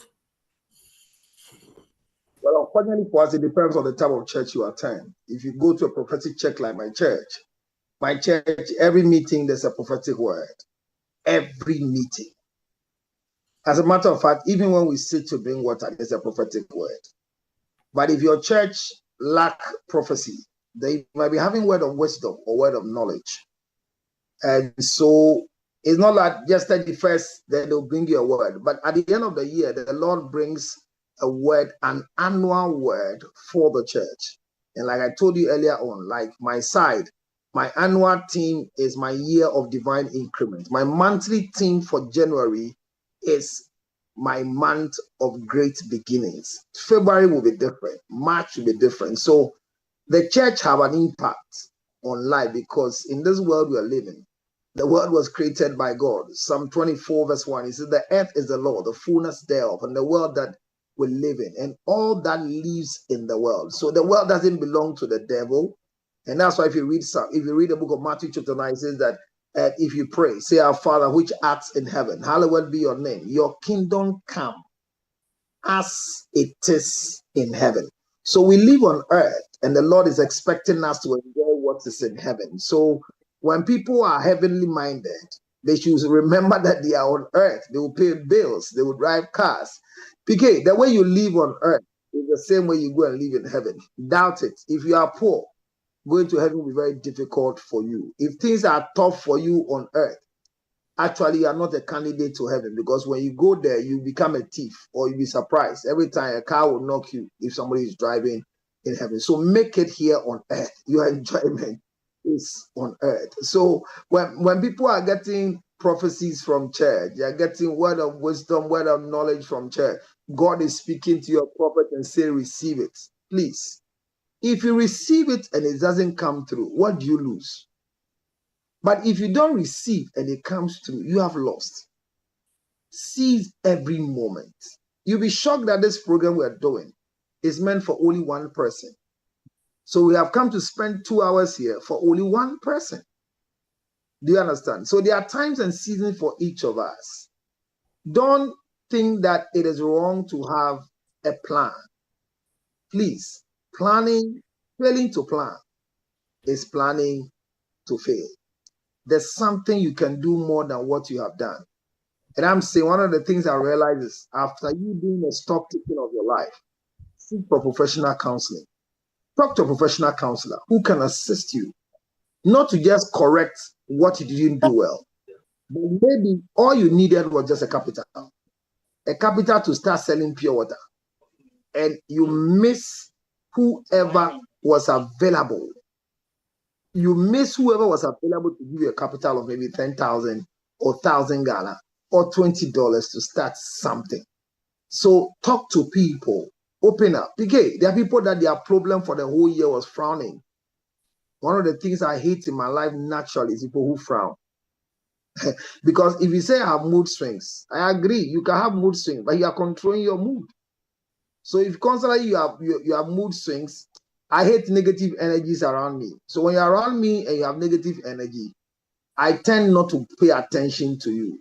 Well, unfortunately for us, it depends on the type of church you attend. If you go to a prophetic church like my church, every meeting there's a prophetic word. Every meeting. As a matter of fact, even when we sit to bring water, there's a prophetic word. But if your church lack prophecy, they might be having word of wisdom or word of knowledge. And so it's not like just 31st, then they'll bring you a word. But at the end of the year, the Lord brings a word, an annual word for the church. And like I told you earlier on, like my side, my annual theme is my year of divine increment. My monthly theme for January is my month of great beginnings. February will be different. March will be different. So the church have an impact on life, because in this world we are living, the world was created by God. Psalm 24 verse 1, he says, the earth is the Lord, the fullness thereof, and the world that we live in, and all that lives in the world. So the world doesn't belong to the devil. And that's why if you read the book of Matthew chapter 9, it says that if you pray, say, our Father which art in heaven, hallowed be your name. Your kingdom come as it is in heaven. So we live on earth, and the Lord is expecting us to enjoy what is in heaven. So when people are heavenly minded, they should remember that they are on earth. They will pay bills. They will drive cars. PK, the way you live on earth is the same way you go and live in heaven. Doubt it. If you are poor, going to heaven will be very difficult for you. If things are tough for you on earth, actually you are not a candidate to heaven, because when you go there, you become a thief, or you'll be surprised every time a car will knock you if somebody is driving in heaven. So make it here on earth. Your enjoyment is on earth. So when people are getting prophecies from church, they are getting word of wisdom, word of knowledge from church, God is speaking to your prophet and say, receive it. Please. If you receive it and it doesn't come through, what do you lose? But if you don't receive and it comes through, you have lost. Seize every moment. You'll be shocked that this program we're doing is meant for only one person. So we have come to spend 2 hours here for only one person. Do you understand? So there are times and seasons for each of us. Don't think that it is wrong to have a plan. Please, failing to plan is planning to fail. There's something you can do more than what you have done. And I'm saying one of the things I realize is after you doing a stock taking of your life, seek for professional counseling. talk to a professional counselor who can assist you, not to just correct what you didn't do well, but maybe all you needed was just a capital to start selling pure water, and you miss whoever was available. You miss whoever was available to give you a capital of maybe 10,000 or 1,000 Ghana or $20 to start something. So talk to people, open up. Okay, there are people that their problem for the whole year was frowning. One of the things I hate in my life naturally is people who frown. Because if you say I have mood swings, I agree, you can have mood swings, but you are controlling your mood. So if constantly you have mood swings, I hate negative energies around me. So when you're around me and you have negative energy, I tend not to pay attention to you.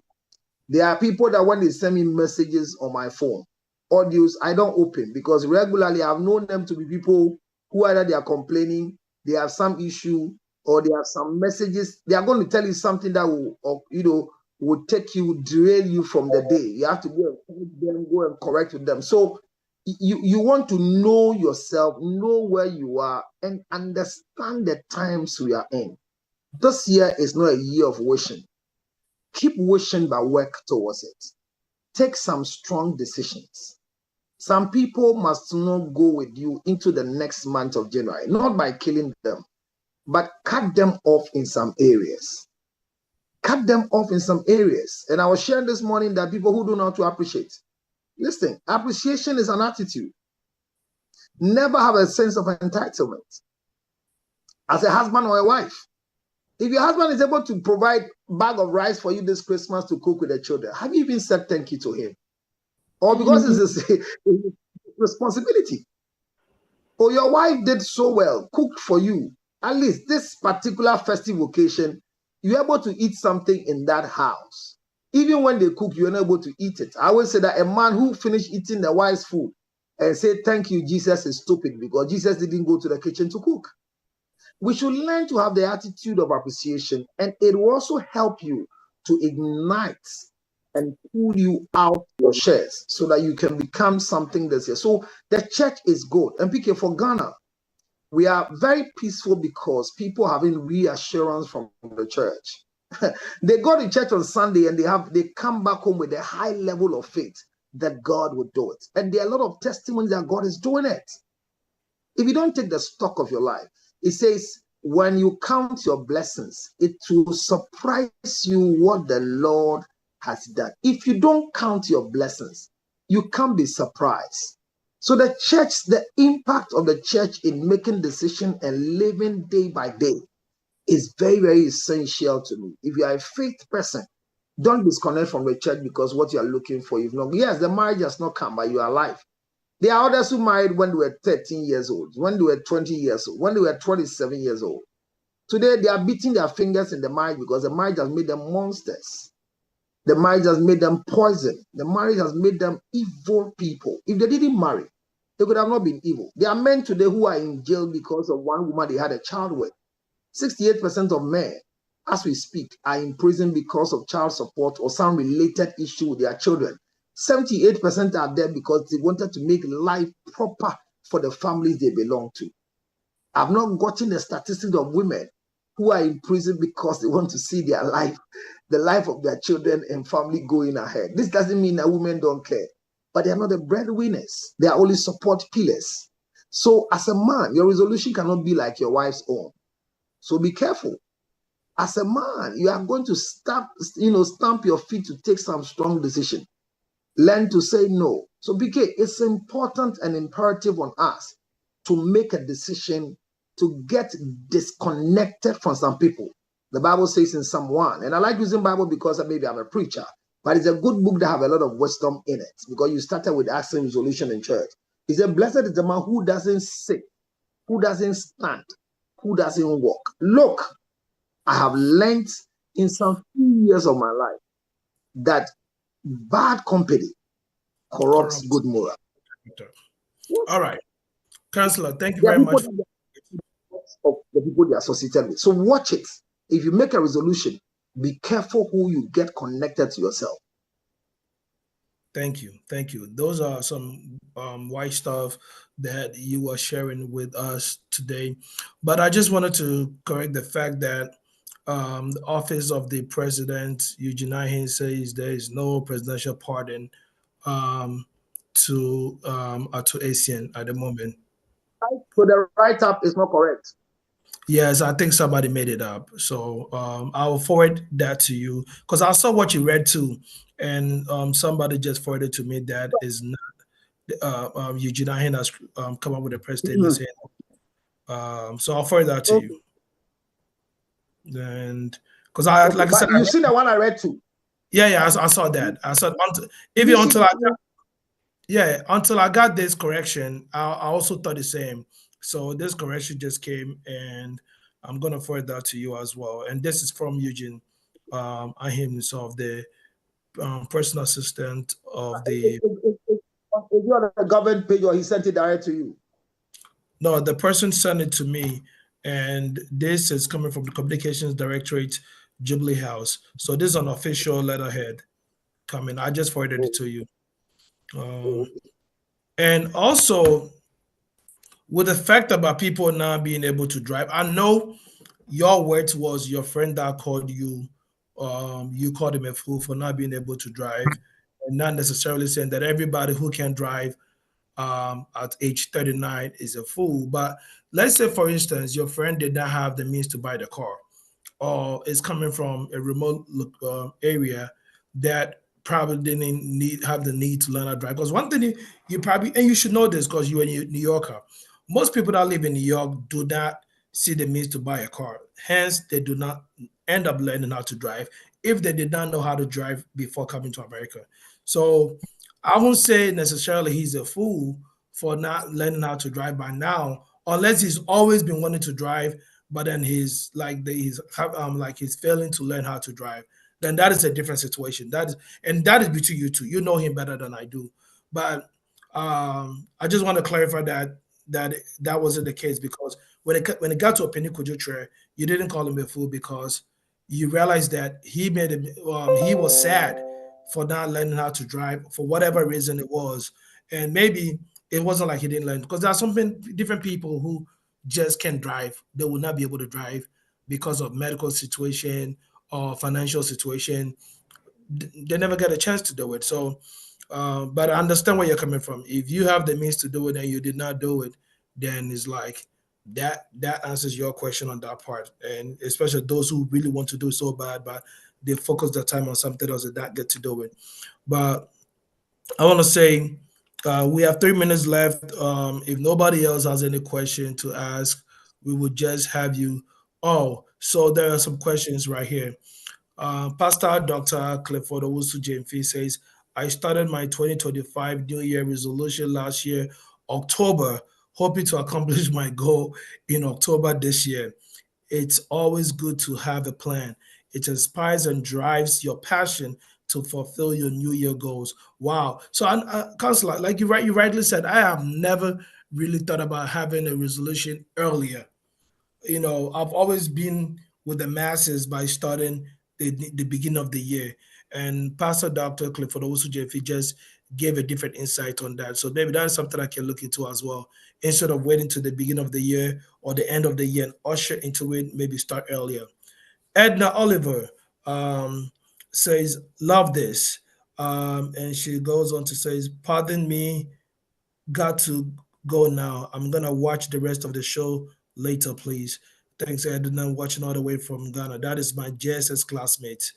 There are people that when they send me messages on my phone, audios, I don't open, because regularly I've known them to be people who either they are complaining, they have some issue, or they have some messages. They are going to tell you something that will take you, derail you from the day. You have to go and correct with them. So you want to know yourself, know where you are, and understand the times we are in. This year is not a year of wishing. Keep wishing, but work towards it. Take some strong decisions. Some people must not go with you into the next month of January, not by killing them, but cut them off in some areas. Cut them off in some areas. And I was sharing this morning that people who don't know how to appreciate. Listen, appreciation is an attitude. Never have a sense of entitlement. As a husband or a wife, if your husband is able to provide a bag of rice for you this Christmas to cook with the children, have you even said thank you to him? Or because it's a responsibility? Or your wife did so well, cooked for you, at least this particular festive occasion, you're able to eat something in that house. Even when they cook, you're not able to eat it. I always say that a man who finished eating the wife's food and say, thank you, Jesus, is stupid, because Jesus didn't go to the kitchen to cook. We should learn to have the attitude of appreciation, and it will also help you to ignite and pull you out your shares so that you can become something this year. So the church is good. And PK, for Ghana, we are very peaceful because people having reassurance from the church. They go to church on Sunday and they come back home with a high level of faith that God will do it. And there are a lot of testimonies that God is doing it. If you don't take the stock of your life, it says, when you count your blessings, it will surprise you what the Lord has done. If you don't count your blessings, you can't be surprised. So the church, the impact of the church in making decisions and living day by day is very, very essential to me. If you are a faith person, don't disconnect from the church because what you are looking for, yes, the marriage has not come, but you are alive. There are others who married when they were 13 years old, when they were 20 years old, when they were 27 years old. Today, they are beating their fingers in the marriage because the marriage has made them monsters. The marriage has made them poison. The marriage has made them evil people. If they didn't marry, they could have not been evil. There are men today who are in jail because of one woman they had a child with. 68% of men, as we speak, are in prison because of child support or some related issue with their children. 78% are there because they wanted to make life proper for the families they belong to. I've not gotten the statistics of women who are in prison because they want to see their life, the life of their children and family going ahead. This doesn't mean that women don't care, but they are not the breadwinners. They are only support pillars. So as a man, your resolution cannot be like your wife's own. So be careful. As a man, you are going to stamp your feet to take some strong decision. Learn to say no. So BK, it's important and imperative on us to make a decision to get disconnected from some people. The Bible says in Psalm 1, and I like using Bible because maybe I'm a preacher, but it's a good book that have a lot of wisdom in it because you started with asking resolution in church. He said, blessed is the man who doesn't sit, who doesn't stand, who doesn't walk. Look, I have learned in some few years of my life that bad company corrupts good moral. All right. Counselor, thank you very much. Of the people they are associated with. So watch it. If you make a resolution, be careful who you get connected to yourself. Thank you. Thank you. Those are some white stuff that you were sharing with us today. But I just wanted to correct the fact that the office of the president, Eugene Ahin, says there is no presidential pardon um, to ASEAN at the moment. So the write-up is not correct. Yes, I think somebody made it up. So I'll forward that to you because I saw what you read too, and somebody just forwarded to me that is not Eugene Ahin has come up with a press statement saying. So I'll forward that to Okay. you, and because I Okay, like I said, but you see the one I read too. yeah, I saw that. I said even until I got this correction, I also thought the same. So this correction just came, and I'm gonna forward that to you as well. And this is from Eugene Ahim himself, the personal assistant of the. Is it on the government page or he sent it direct to you? No, the person sent it to me, and this is coming from the Communications Directorate, Jubilee House. So this is an official letterhead coming. I just forwarded it to you. And also, with the fact about people now being able to drive, I know your words was your friend that called you, you called him a fool for not being able to drive, and not necessarily saying that everybody who can drive at age 39 is a fool. But let's say, for instance, your friend did not have the means to buy the car, or is coming from a remote area that probably didn't have the need to learn how to drive. Because one thing you probably, and you should know this because you're a New Yorker, most people that live in New York do not see the means to buy a car. Hence, they do not end up learning how to drive if they did not know how to drive before coming to America. So I won't say necessarily he's a fool for not learning how to drive by now, unless he's always been wanting to drive, but then he's like he's failing to learn how to drive. Then that is a different situation. That is between you two. You know him better than I do. But I just want to clarify that wasn't the case, because when it got to Openi Kojotre, you didn't call him a fool because you realized that he he was sad for not learning how to drive for whatever reason it was, and maybe it wasn't like he didn't learn, because there are some different people who just can't drive. They will not be able to drive because of medical situation or financial situation. They never get a chance to do it. So but I understand where you're coming from. If you have the means to do it and you did not do it, then it's like that answers your question on that part. And especially those who really want to do it so bad, but they focus their time on something else that not get to do it. But I want to say we have 3 minutes left. If nobody else has any question to ask, we would just have you. Oh, so there are some questions right here. Pastor Dr. Clifford Owusu Jamefi says, I started my 2025 New Year resolution last year, October, hoping to accomplish my goal in October this year. It's always good to have a plan. It inspires and drives your passion to fulfill your New Year goals. Wow. So, Counselor, like you rightly said, I have never really thought about having a resolution earlier. I've always been with the masses by starting the beginning of the year. And Pastor Dr. Clifford Owusu if he just gave a different insight on that. So maybe that's something I can look into as well. Instead of waiting to the beginning of the year or the end of the year and usher into it, maybe start earlier. Edna Oliver says, love this. And she goes on to say, pardon me, got to go now. I'm going to watch the rest of the show later, please. Thanks, Edna, watching all the way from Ghana. That is my JSS classmate.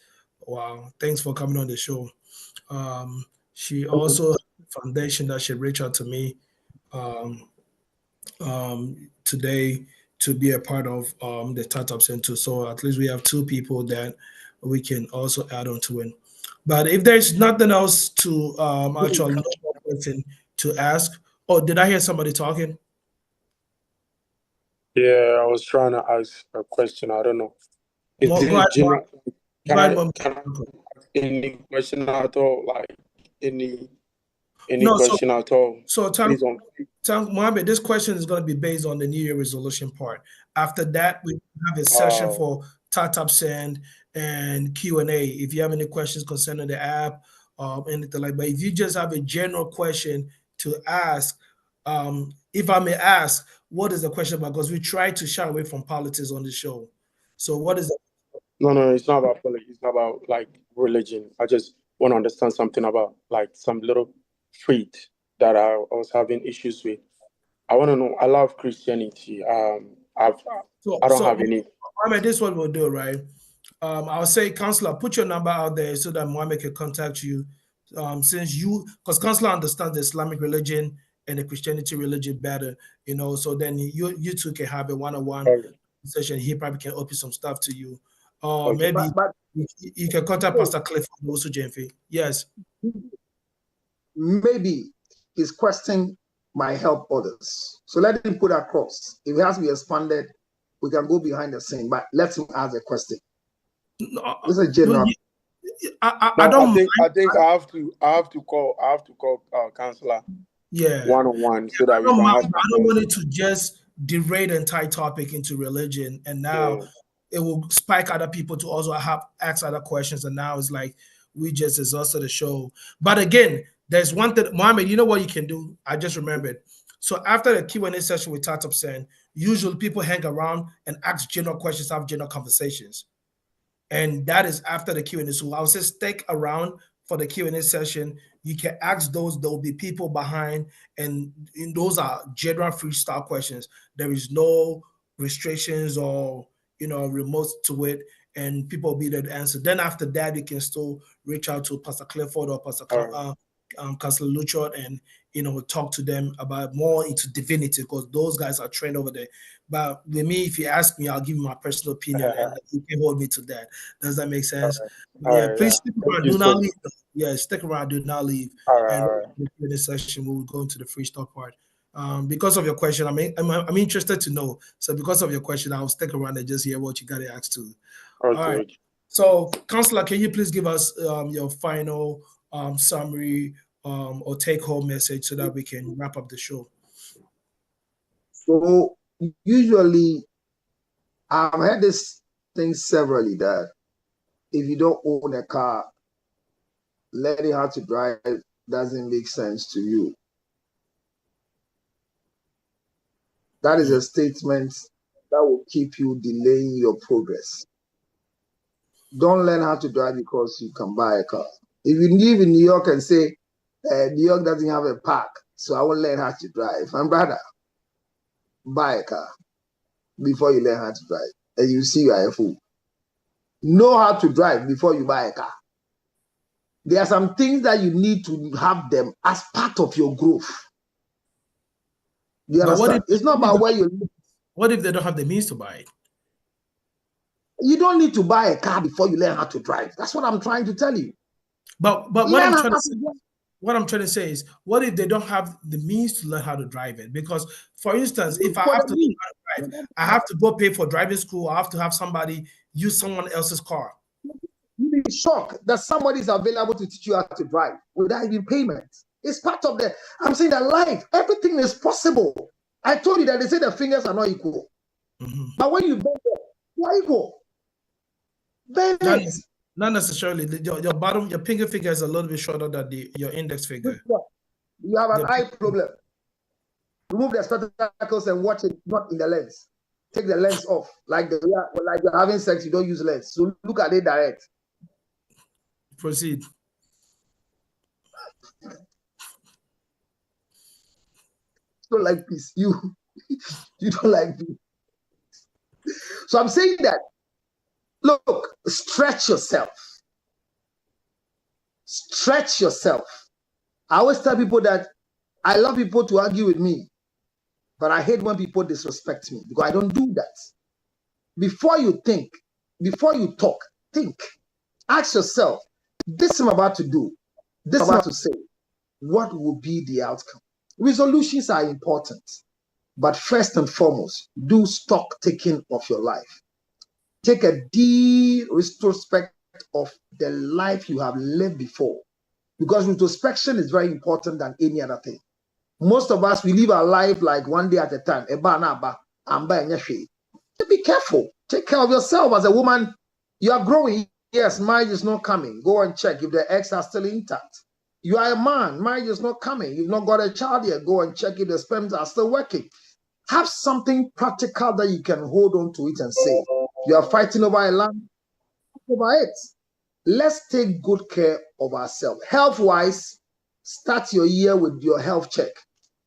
Wow. Thanks for coming on the show. She also foundation that she reached out to me today to be a part of the startup center. So at least we have two people that we can also add on to it. But if there's nothing else to actually no more question to ask. Oh, did I hear somebody talking? Yeah, I was trying to ask a question. I don't know. Is it general? Can I ask any question at all? Like any question at all? So, Mohammed, this question is going to be based on the New Year resolution part. After that, we have a session for Startup Send and Q&A. If you have any questions concerning the app anything like. But if you just have a general question to ask, if I may ask, what is the question about? Because we try to shy away from politics on the show. So what is it? No, it's not about politics. It's not about like religion. I just want to understand something about like some little faith that I was having issues with. I want to know. I love Christianity. I don't have any. I mean, this is what we'll do, right? I'll say, Counselor, put your number out there so that Mohammed can contact you. Because Counselor understands the Islamic religion and the Christianity religion better, so then you two can have a one-on-one session. He probably can open some stuff to you. Maybe you can contact Pastor Cliff also, Jenfi. Yes. Maybe his question might help others. So let him put across. If it has to be expanded, we can go behind the scene, but let him ask a question. This is a general. I think I have to call Counselor. Yeah. One-on-one so that we can have. I don't want it to just derail the entire topic into religion, and now it will spike other people to also ask other questions, and now it's like we just exhausted the show. But again, there's one thing, Mohammed, you know what you can do? I just remembered. So after the Q&A session with Tatop Sen, usually people hang around and ask general questions, have general conversations. And that is after the Q&A. So I'll say stick around for the Q&A session. You can ask those. There will be people behind, and those are general freestyle questions. There is no restrictions or remote to it, and people will be there to answer. Then after that, you can still reach out to Pastor Clifford or Pastor Counselor Luchard and talk to them about more into divinity, because those guys are trained over there. But with me, if you ask me, I'll give you my personal opinion, and you can hold me to that. Does that make sense? Please stick around. Do not leave. Yeah, stick around. Do not leave. In this session, we will go into the freestyle part. Because of your question, I'm interested to know. So because of your question, I'll stick around and just hear what you got to ask to. All right. So, Counselor, can you please give us your final summary or take-home message so that we can wrap up the show? So usually, I've had this thing severally that if you don't own a car, learning how to drive doesn't make sense to you. That is a statement that will keep you delaying your progress. Don't learn how to drive because you can buy a car. If you live in New York and say, New York doesn't have a park, so I won't learn how to drive. My brother, buy a car before you learn how to drive, and you see you are a fool. Know how to drive before you buy a car. There are some things that you need to have them as part of your growth. You understand? It's not about where you live. What if they don't have the means to buy it? You don't need to buy a car before you learn how to drive. That's what I'm trying to tell you. But what I'm trying to say is, what if they don't have the means to learn how to drive it? Because, for instance, if I have to learn how to drive, I have to go pay for driving school. I have to have somebody use someone else's car. You'll be shocked that somebody is available to teach you how to drive without even payment. It's part of the. I'm saying that life, everything is possible. I told you that they say the fingers are not equal, but when you bend it, you're equal. Bend it. Not necessarily. Your pinky finger is a little bit shorter than your index finger. You have an eye problem. Remove the spectacles and watch it not in the lens. Take the lens off. Like you're having sex, you don't use lens. So look at it direct. Proceed. You don't like peace. You don't like peace. So I'm saying that, look, stretch yourself. Stretch yourself. I always tell people that I love people to argue with me, but I hate when people disrespect me because I don't do that. Before you think, before you talk, think. Ask yourself, this I'm about to do, this I'm about to say, what will be the outcome? Resolutions are important, but first and foremost, do stock taking of your life. Take a deep retrospect of the life you have lived before, because retrospection is very important than any other thing. Most of us, we live our life like one day at a time. Be careful. Take care of yourself as a woman. You are growing. yes, marriage is not coming. Go and check if the eggs are still intact. You are a man, marriage is not coming. You've not got a child yet. Go and check if the sperms are still working. Have something practical that you can hold on to it and say, you are fighting over a land, over it. Let's take good care of ourselves. Health-wise, start your year with your health check.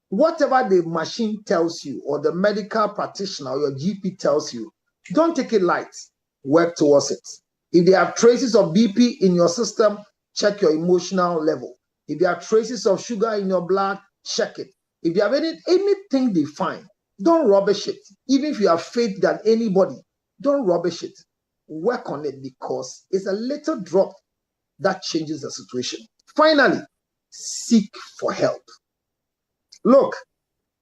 Whatever the machine tells you or the medical practitioner or your GP tells you, don't take it light. Work towards it. If there are traces of BP in your system, check your emotional level. If there are traces of sugar in your blood, check it. If you have anything they find, don't rubbish it. Even if you have faith than anybody, don't rubbish it. Work on it because it's a little drop that changes the situation. Finally, seek for help. Look,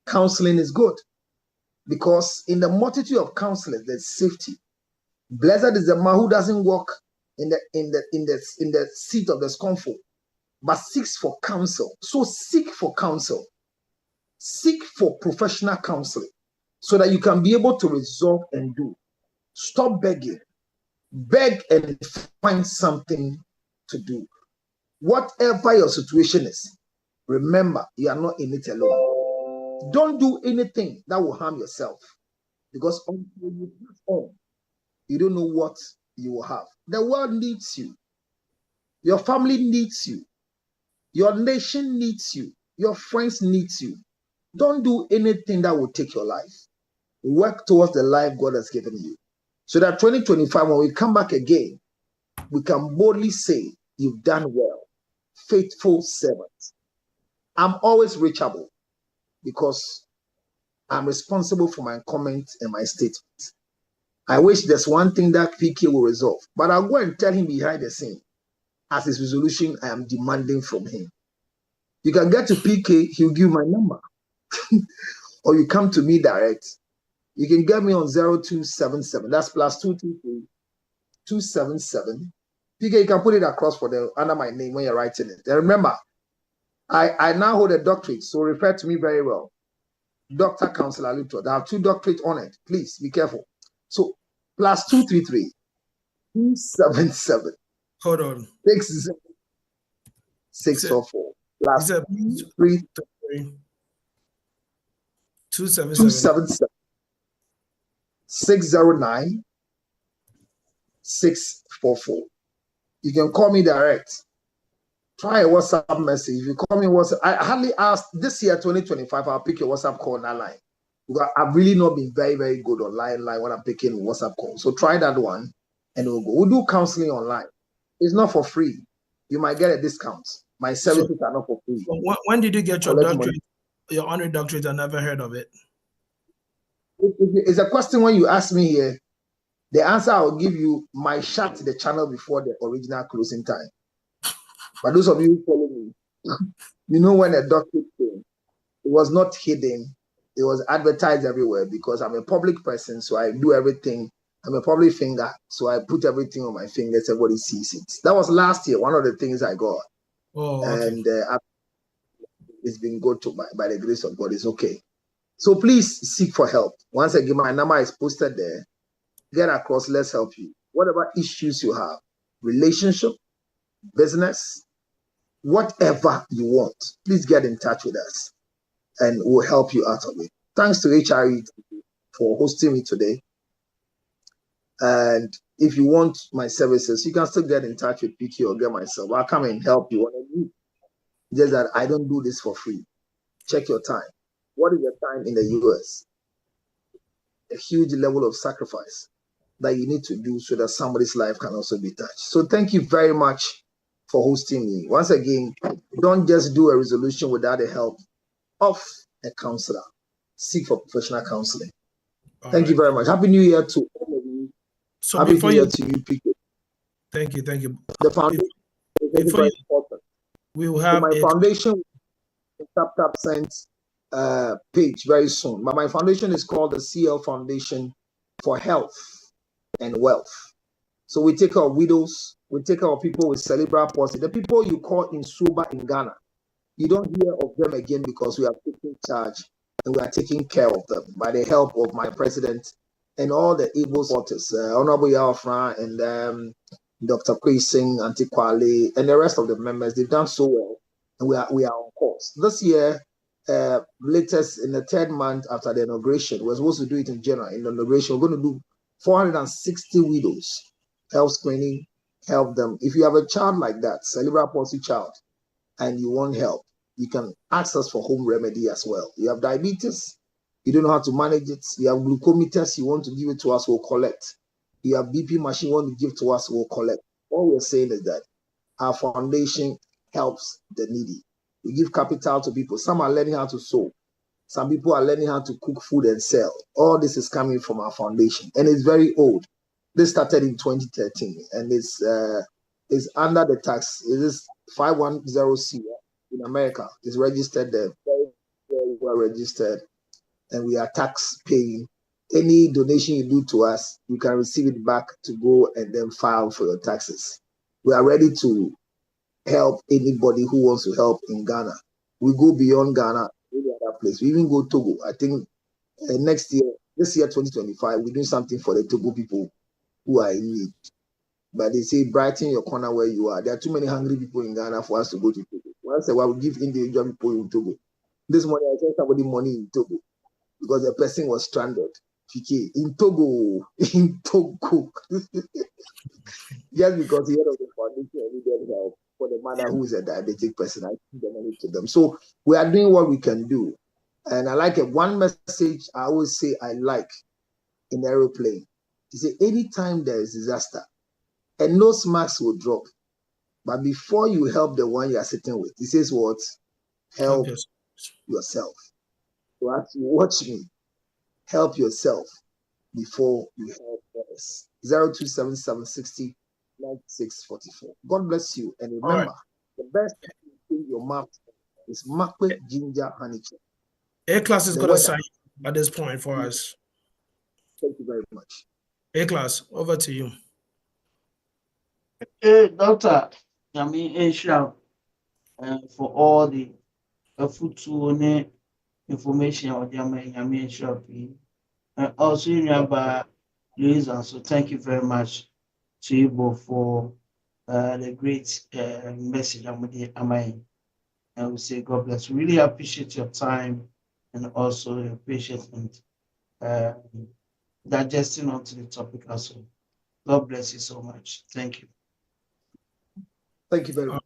counseling is good because in the multitude of counselors, there's safety. Blessed is the man who doesn't walk in the seat of discomfort, but seeks for counsel. So seek for counsel. Seek for professional counseling so that you can be able to resolve and do. Stop begging. Beg and find something to do. Whatever your situation is, remember, you are not in it alone. Don't do anything that will harm yourself because until you pass on, you don't know what you will have. The world needs you. Your family needs you. Your nation needs you. Your friends need you. Don't do anything that will take your life. Work towards the life God has given you. So that 2025, when we come back again, we can boldly say, you've done well, faithful servant. I'm always reachable because I'm responsible for my comments and my statements. I wish there's one thing that PK will resolve, but I'll go and tell him behind the scene as his resolution I am demanding from him. You can get to PK, he'll give my number. Or you come to me direct. You can get me on 0277. That's +223 277. PK, you can put it across for them under my name when you're writing it. And remember, I now hold a doctorate, so refer to me very well. Dr. Counselor Luto. I have 2 doctorates on it. Please be careful. So +233 277. Hold on. 644. +233 277 609 644. You can call me direct. Try a WhatsApp message. If you call me WhatsApp, I hardly ask this year 2025. I'll pick your WhatsApp call on that line. Because I've really not been very, very good on line when I'm picking WhatsApp calls. So try that one and we'll go. We'll do counseling online. It's not for free. You might get a discount. My services are not for free. When did you get your doctorate? Your honorary doctorate? I never heard of it. It's a question when you ask me here. The answer I will give you might shut the channel before the original closing time. But those of you who follow me, you know when a doctorate came, it was not hidden. It was advertised everywhere because I'm a public person, so I do everything. I'm a public finger, so I put everything on my fingers. Everybody sees it. That was last year, one of the things I got. Oh, okay. And it's been good to by the grace of God. It's okay. So please seek for help. Once again, my number is posted there. Get across, let's help you. Whatever issues you have, relationship, business, whatever you want, please get in touch with us and we'll help you out of it. Thanks to HRE for hosting me today. And if you want my services, you can still get in touch with PK or get myself. I'll come and help you. Just that I don't do this for free. Check your time. What is your time in the US? A huge level of sacrifice that you need to do so that somebody's life can also be touched. So thank you very much for hosting me. Once again, don't just do a resolution without the help of a counselor. Seek for professional counseling. Thank you very much. Happy New Year to all of you. So Happy New Year to you, PK. Thank you. The foundation is very important. We will have my foundation tap sent page very soon. But my foundation is called the CL Foundation for Health and Wealth. So we take care of widows, we take care of people with cerebral palsy, the people you call Insuba in Ghana. You don't hear of them again because we are taking charge and we are taking care of them by the help of my president and all the able supporters, Honorable Yafra and Dr. Chris Singh, Auntie Kwale, and the rest of the members. They've done so well, and we are on course. This year, latest in the 3rd month after the inauguration, we're supposed to do it in January. In the inauguration, we're going to do 460 widows, health screening, help them. If you have a child like that, cerebral palsy child, and you want help, you can ask us for home remedy as well. You have diabetes, you don't know how to manage it. You have glucometers, you want to give it to us, we'll collect. You have BP machine, you want to give to us, we'll collect. All we're saying is that our foundation helps the needy. We give capital to people. Some are learning how to sew. Some people are learning how to cook food and sell. All this is coming from our foundation, and it's very old. This started in 2013, and it's under the tax. It is 510C in America. It's registered there, very, very well registered, and we are tax paying. Any donation you do to us, you can receive it back to go and then file for your taxes. We are ready to help anybody who wants to help in Ghana. We go beyond Ghana, any other place. We even go Togo. I think this year 2025, we're doing something for the Togo people who are in need. But they say brighten your corner where you are. There are too many hungry people in Ghana for us to go to Togo. Once a while, we give individual people in Togo. This morning, I sent somebody money in Togo because the person was stranded. In Togo, in Togo. Just because the head of the foundation needed help for the mother who is a diabetic person, I give the money to them. So we are doing what we can do. And I like it. One message I always say I like in aeroplane is that anytime there is disaster, a nose mask will drop. But before you help the one you are sitting with, he says what? Help yourself. So as you watch me, help yourself before you help others. 027760 9644. God bless you. And remember, the best thing in your mouth is makwe ginger honey. A-Class is going to sign at this point for us. Thank you very much. A-Class, over to you. Doctor, I mean, for all the food to information on the shop. And also, about Louisa. So, thank you very much to you both for the great message. I would say, God bless. Really appreciate your time and also your patience and digesting onto the topic also. God bless you so much. Thank you. Thank you very much.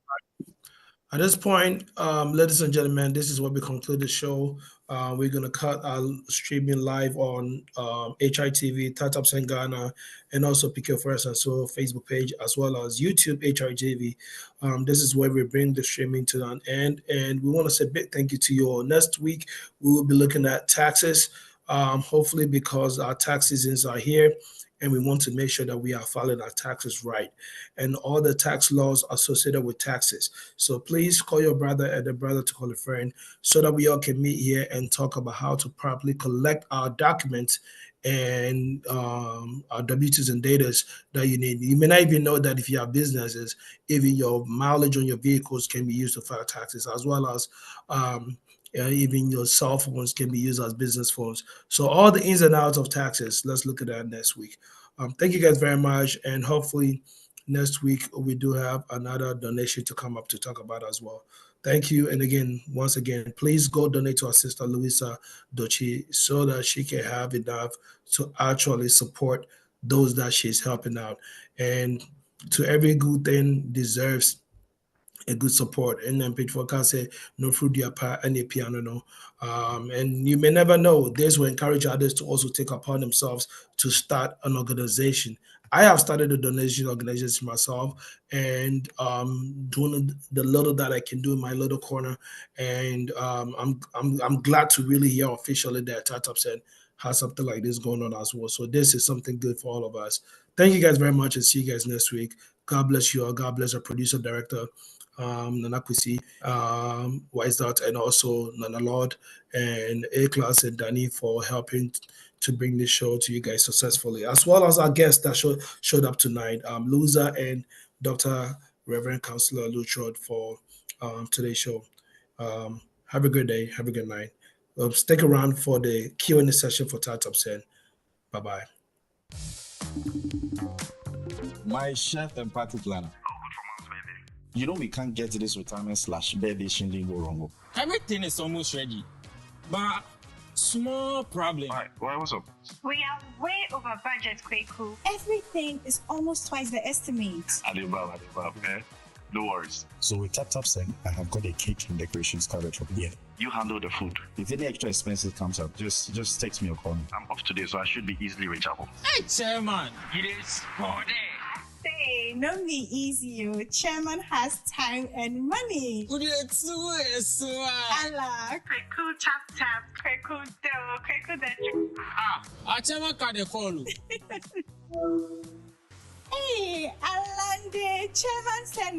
At this point, ladies and gentlemen, this is where we conclude the show. We're going to cut our streaming live on HITV, TATUPSEN Ghana, and also PK Forest and So Facebook page, as well as YouTube HITV. This is where we bring the streaming to an end. And we want to say a big thank you to you all. Next week, we will be looking at taxes, hopefully because our tax seasons are here. And we want to make sure that we are filing our taxes right and all the tax laws associated with taxes. So please call your brother and the brother to call a friend so that we all can meet here and talk about how to properly collect our documents and our W-2s and datas that you need. You may not even know that if you have businesses, even your mileage on your vehicles can be used to file taxes, as well as even your cell phones can be used as business phones. So all the ins and outs of taxes, let's look at that next week. Thank you guys very much. And hopefully next week we do have another donation to come up to talk about as well. Thank you. And again, once again, please go donate to our sister Louisa Dochi so that she can have enough to actually support those that she's helping out. And to every good thing deserves a good support. And then page 4 can say no fruit any piano no. And you may never know. This will encourage others to also take upon themselves to start an organization. I have started a donation organization myself and doing the little that I can do in my little corner. And I'm glad to really hear officially that TATUPSEN has something like this going on as well. So this is something good for all of us. Thank you guys very much and see you guys next week. God bless you all. God bless our producer, director, Nana Kwesi, Wise Dot, and also Nana Lord and A-Class and Danny for helping to bring this show to you guys successfully, as well as our guests that showed up tonight, Louisa and Dr. Reverend Counselor Lutrod for today's show. Have a good day. Have a good night. Stick around for the Q&A session for TATUPSEN. Bye-bye. My chef and party planner. You know we can't get this retirement/birthday shindig go wrong. Everything is almost ready, but small problem. Why? What's up? We are way over budget, Kweku. Everything is almost twice the estimate. Adibab, okay? No worries. So with Tap saying I have got a cake and decorations covered from here. You handle the food. If any extra expenses comes up, just text me or call me. I'm off today, so I should be easily reachable. Hey, chairman, it is for Say, no be easy, you. Chairman has time and money. Allah. Kweku tap, Kweku do, Kweku do. Our chairman can call. Hey, Alande, Chairman said